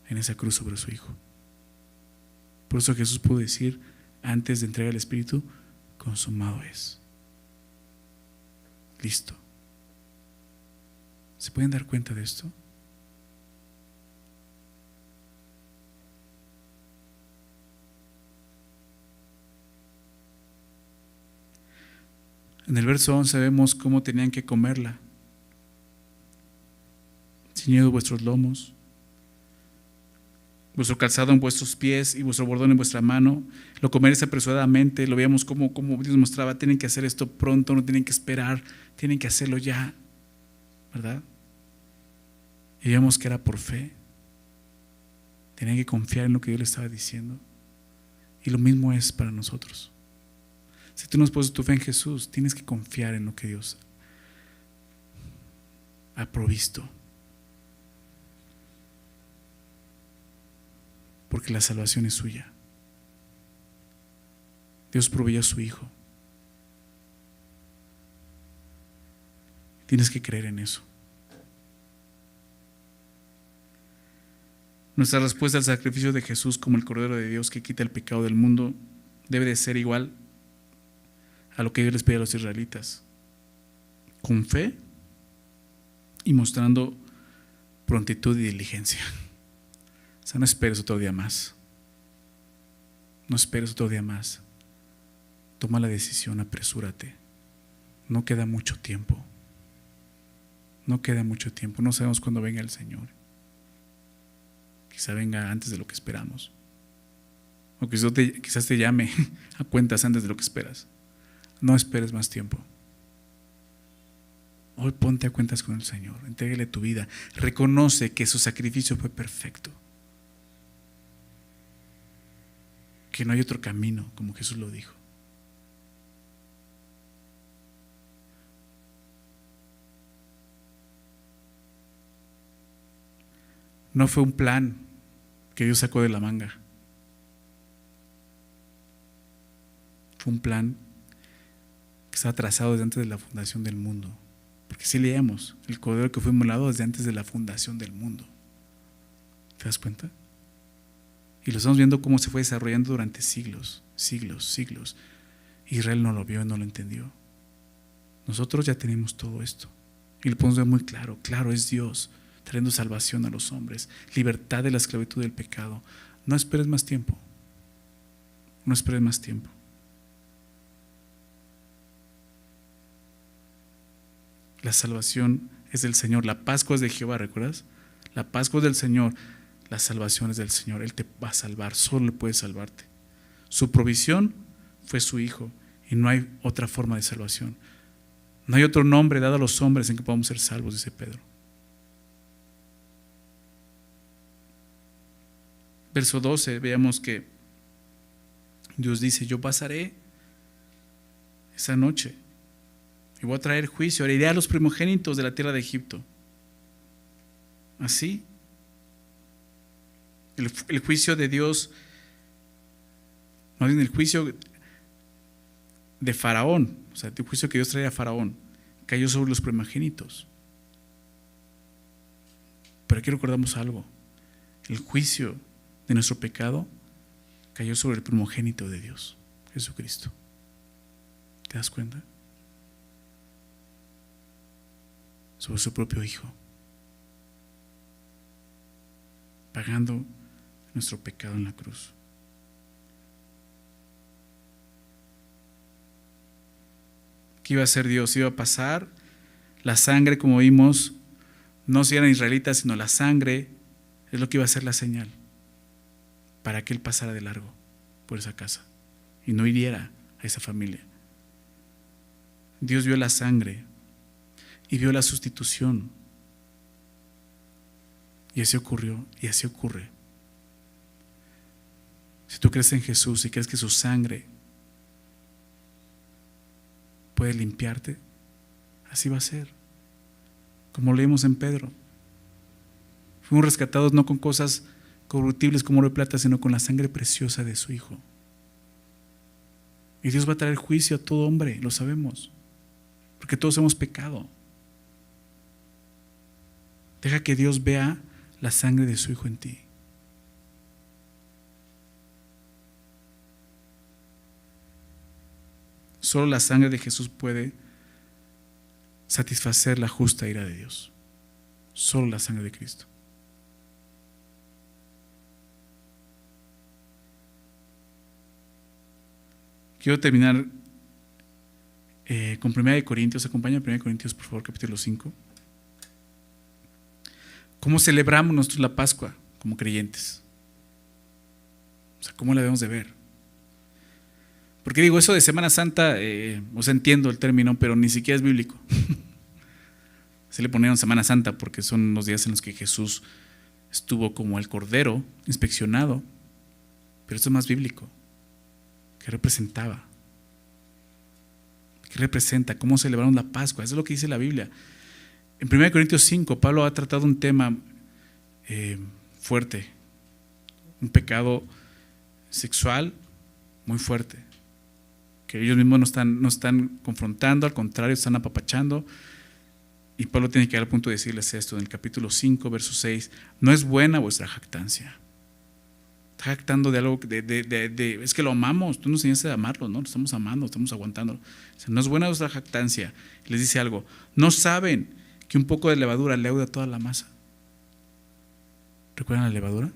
en esa cruz sobre su Hijo. Por eso Jesús pudo decir, antes de entregar el Espíritu: consumado es. Listo. ¿Se pueden dar cuenta de esto? En el verso 11 vemos cómo tenían que comerla. Ceñidos vuestros lomos, vuestro calzado en vuestros pies y vuestro bordón en vuestra mano. Lo comeréis apresuradamente. Lo veíamos como Dios mostraba: tienen que hacer esto pronto, no tienen que esperar, tienen que hacerlo ya, ¿verdad? Y veíamos que era por fe. Tenían que confiar en lo que Dios les estaba diciendo. Y lo mismo es para nosotros. Si tú no has puesto tu fe en Jesús, tienes que confiar en lo que Dios ha provisto. Porque la salvación es suya. Dios proveyó a su Hijo. Tienes que creer en eso. Nuestra respuesta al sacrificio de Jesús como el Cordero de Dios que quita el pecado del mundo debe de ser igual a lo que Dios les pide a los israelitas: con fe y mostrando prontitud y diligencia. O sea, no esperes otro día más. No esperes otro día más. Toma la decisión, apresúrate. No queda mucho tiempo. No queda mucho tiempo. No sabemos cuándo venga el Señor. Quizá venga antes de lo que esperamos. O quizás te llame a cuentas antes de lo que esperas. No esperes más tiempo. Hoy ponte a cuentas con el Señor. Entrégale tu vida. Reconoce que su sacrificio fue perfecto. Que no hay otro camino, como Jesús lo dijo. No fue un plan que Dios sacó de la manga. Fue un plan que estaba trazado desde antes de la fundación del mundo. Porque si leemos, el Cordero que fue inmolado desde antes de la fundación del mundo. ¿Te das cuenta? Y lo estamos viendo cómo se fue desarrollando durante siglos. Israel no lo vio y no lo entendió. Nosotros ya tenemos todo esto. Y lo podemos ver muy claro. Claro, es Dios trayendo salvación a los hombres, libertad de la esclavitud del pecado. No esperes más tiempo. No esperes más tiempo. La salvación es del Señor. La Pascua es de Jehová, ¿recuerdas? La Pascua es del Señor. La salvación es del Señor. Él te va a salvar. Solo Él puede salvarte. Su provisión fue su Hijo. Y no hay otra forma de salvación. No hay otro nombre dado a los hombres en que podamos ser salvos, dice Pedro. Verso 12, veamos que Dios dice: yo pasaré esa noche y voy a traer juicio, heriré a los primogénitos de la tierra de Egipto. Así, el juicio de Dios, más bien el juicio de Faraón, o sea, el juicio que Dios traía a Faraón, cayó sobre los primogénitos. Pero aquí recordamos algo: el juicio de nuestro pecado cayó sobre el primogénito de Dios, Jesucristo. ¿Te das cuenta? Sobre su propio Hijo, pagando nuestro pecado en la cruz. ¿Qué iba a hacer Dios? Iba a pasar la sangre, como vimos, no si eran israelitas, sino la sangre es lo que iba a ser la señal para que Él pasara de largo por esa casa y no hiriera a esa familia. Dios vio la sangre y vio la sustitución, y así ocurrió y así ocurre. Si tú crees en Jesús y crees que su sangre puede limpiarte, así va a ser. Como leímos en Pedro, fuimos rescatados no con cosas corruptibles como oro y plata, sino con la sangre preciosa de su Hijo. Y Dios va a traer juicio a todo hombre, lo sabemos, porque todos hemos pecado. Deja que Dios vea la sangre de su Hijo en ti. Solo la sangre de Jesús puede satisfacer la justa ira de Dios. Solo la sangre de Cristo. Quiero terminar con 1 Corintios. Acompáñame a 1 Corintios, por favor, capítulo 5. ¿Cómo celebramos nosotros la Pascua como creyentes? O sea, ¿cómo la debemos de ver? Porque digo, eso de Semana Santa, entiendo el término, pero ni siquiera es bíblico. Se le ponieron Semana Santa porque son los días en los que Jesús estuvo como el Cordero inspeccionado. Pero esto es más bíblico. ¿Qué representaba? ¿Qué representa? ¿Cómo celebramos la Pascua? Eso es lo que dice la Biblia. En 1 Corintios 5, Pablo ha tratado un tema fuerte, un pecado sexual muy fuerte, que ellos mismos no están confrontando, al contrario, están apapachando. Y Pablo tiene que llegar al punto de decirles esto en el capítulo 5, verso 6: no es buena vuestra jactancia. Está jactando de algo, es que lo amamos, tú nos enseñaste a amarlo, ¿no? Lo estamos amando, estamos aguantando. O sea, no es buena vuestra jactancia. Y les dice algo: no saben que un poco de levadura leuda toda la masa. ¿Recuerdan la levadura?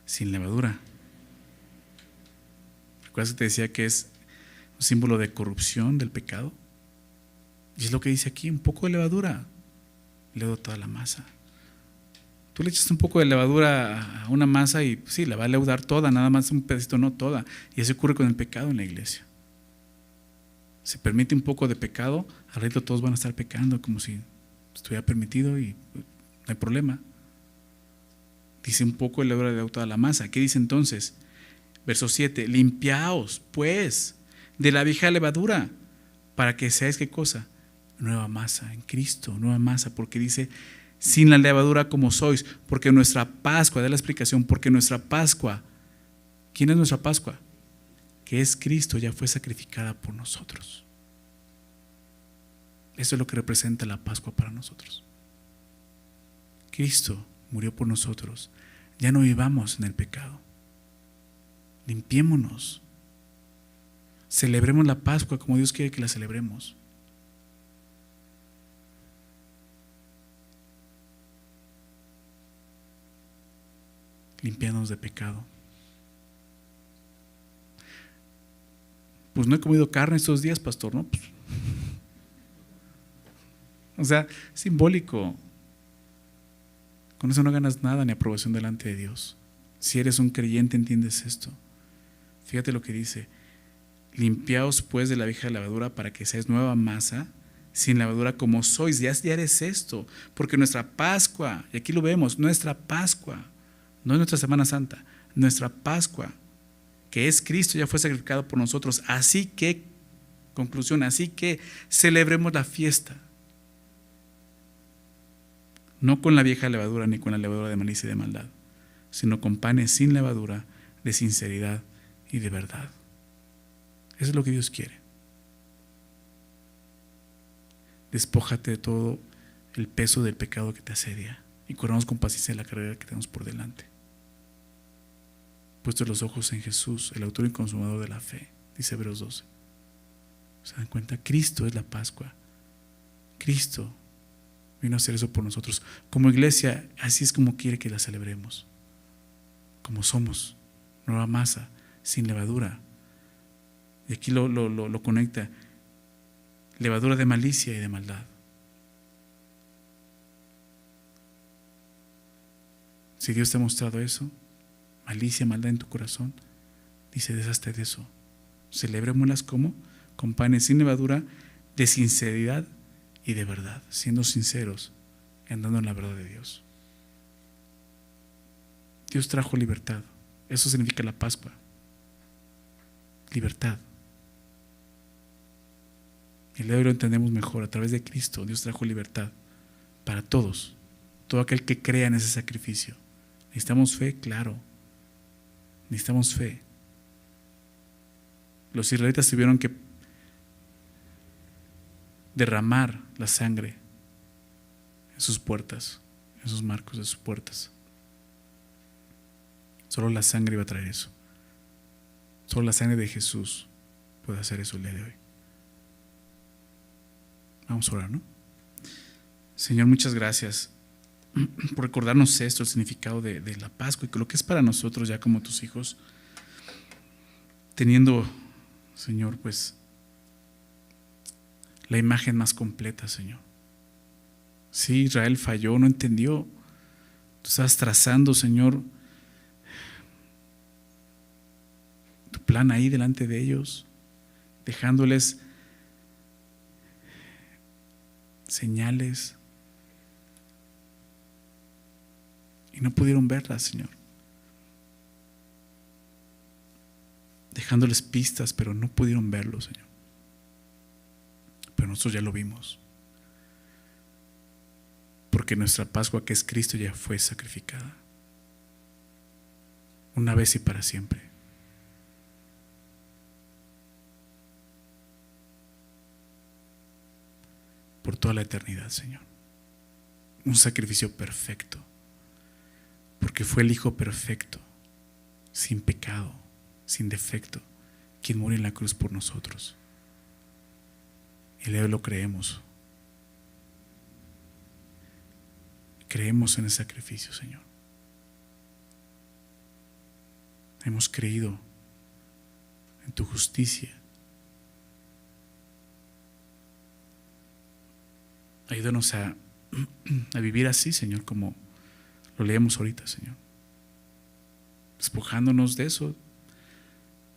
Sin levadura. ¿Recuerdas que te decía que es un símbolo de corrupción, del pecado? Y es lo que dice aquí: un poco de levadura leuda toda la masa. Tú le echas un poco de levadura a una masa y sí, la va a leudar toda, nada más un pedacito, no toda. Y eso ocurre con el pecado en la iglesia. Se permite un poco de pecado, al rato todos van a estar pecando como si estuviera permitido y no hay problema. Dice: un poco de levadura leuda toda la masa. ¿Qué dice entonces? Verso 7: limpiaos pues de la vieja levadura, para que seáis, ¿qué cosa? Nueva masa en Cristo, nueva masa, porque dice: sin la levadura como sois, porque nuestra Pascua, da la explicación, porque nuestra Pascua, ¿quién es nuestra Pascua? Que es Cristo, ya fue sacrificada por nosotros. Eso es lo que representa la Pascua para nosotros. Cristo murió por nosotros, ya no vivamos en el pecado. Limpiémonos. Celebremos la Pascua como Dios quiere que la celebremos. Limpiándonos de pecado. Pues no he comido carne estos días, pastor, ¿no? Pues, o sea, simbólico. Con eso no ganas nada ni aprobación delante de Dios. Si eres un creyente, entiendes esto. Fíjate lo que dice: limpiaos pues de la vieja levadura, para que seáis nueva masa, sin levadura como sois. Ya eres esto, porque nuestra Pascua, y aquí lo vemos, nuestra Pascua, no es nuestra Semana Santa, nuestra Pascua, que es Cristo, ya fue sacrificado por nosotros. Así que, conclusión, así que celebremos la fiesta, no con la vieja levadura ni con la levadura de malicia y de maldad, sino con panes sin levadura, de sinceridad y de verdad. Eso es lo que Dios quiere. Despójate de todo el peso del pecado que te asedia y corramos con paciencia la carrera que tenemos por delante. Puestos los ojos en Jesús, el autor y consumador de la fe, dice Hebreos 12. ¿Se dan cuenta? Cristo es la Pascua. Cristo vino a hacer eso por nosotros. Como iglesia, así es como quiere que la celebremos. Como somos, nueva masa, sin levadura. Y aquí lo conecta. Levadura de malicia y de maldad. Si Dios te ha mostrado eso, malicia, maldad en tu corazón, dice, deshazte de eso. Celebrémoslas como con panes sin levadura, de sinceridad y de verdad, siendo sinceros, andando en la verdad de Dios. Dios trajo libertad. Eso significa la Pascua. Libertad. El día de hoy lo entendemos mejor. A través de Cristo, Dios trajo libertad para todos. Todo aquel que crea en ese sacrificio. ¿Necesitamos fe? Claro. Necesitamos fe. Los israelitas tuvieron que derramar la sangre en sus puertas, en sus marcos de sus puertas. Solo la sangre iba a traer eso. Solo la sangre de Jesús puede hacer eso el día de hoy. Vamos a orar, ¿no? Señor, muchas gracias por recordarnos esto, el significado de la Pascua y lo que es para nosotros ya como tus hijos, teniendo, Señor, pues la imagen más completa, Señor. Sí, Israel falló, no entendió. Tú estás trazando, Señor, tu plan ahí delante de ellos, dejándoles señales y no pudieron verlas, Señor. Dejándoles pistas, pero no pudieron verlo, Señor. Pero nosotros ya lo vimos. Porque nuestra Pascua, que es Cristo, ya fue sacrificada. Una vez y para siempre. Por toda la eternidad, Señor. Un sacrificio perfecto. Porque fue el Hijo perfecto, sin pecado, sin defecto, quien murió en la cruz por nosotros. Y hoy lo creemos. Creemos en el sacrificio, Señor. Hemos creído en tu justicia. Ayúdanos a vivir así, Señor, como lo leemos ahorita, Señor. Despojándonos de eso,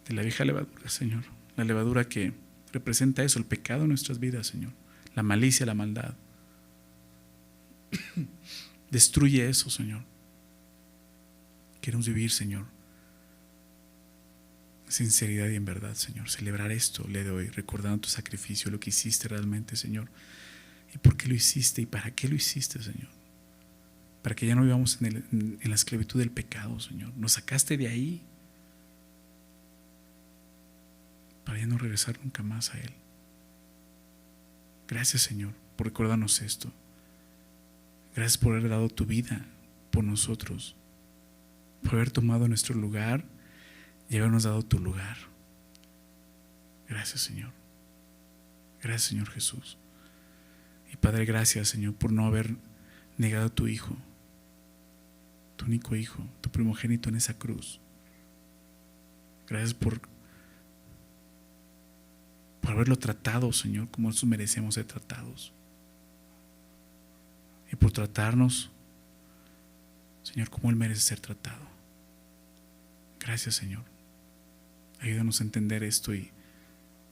de la vieja levadura, Señor. La levadura que representa eso, el pecado en nuestras vidas, Señor. La malicia, la maldad. Destruye eso, Señor. Queremos vivir, Señor, en sinceridad y en verdad, Señor. Celebrar esto el día de hoy, recordando tu sacrificio, lo que hiciste realmente, Señor. ¿Y por qué lo hiciste? ¿Y para qué lo hiciste, Señor? Para que ya no vivamos en la esclavitud del pecado, Señor. Nos sacaste de ahí para ya no regresar nunca más a Él. Gracias, Señor, por recordarnos esto. Gracias por haber dado tu vida por nosotros, por haber tomado nuestro lugar y habernos dado tu lugar. Gracias, Señor. Gracias, Señor Jesús. Y Padre, gracias, Señor, por no haber negado a tu Hijo, tu único Hijo, tu primogénito en esa cruz. Gracias por haberlo tratado, Señor, como nosotros merecemos ser tratados. Y por tratarnos, Señor, como Él merece ser tratado. Gracias, Señor. Ayúdanos a entender esto y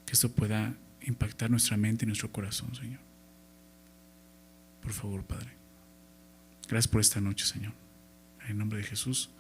que esto pueda impactar nuestra mente y nuestro corazón, Señor. Por favor, Padre. Gracias por esta noche, Señor. En el nombre de Jesús.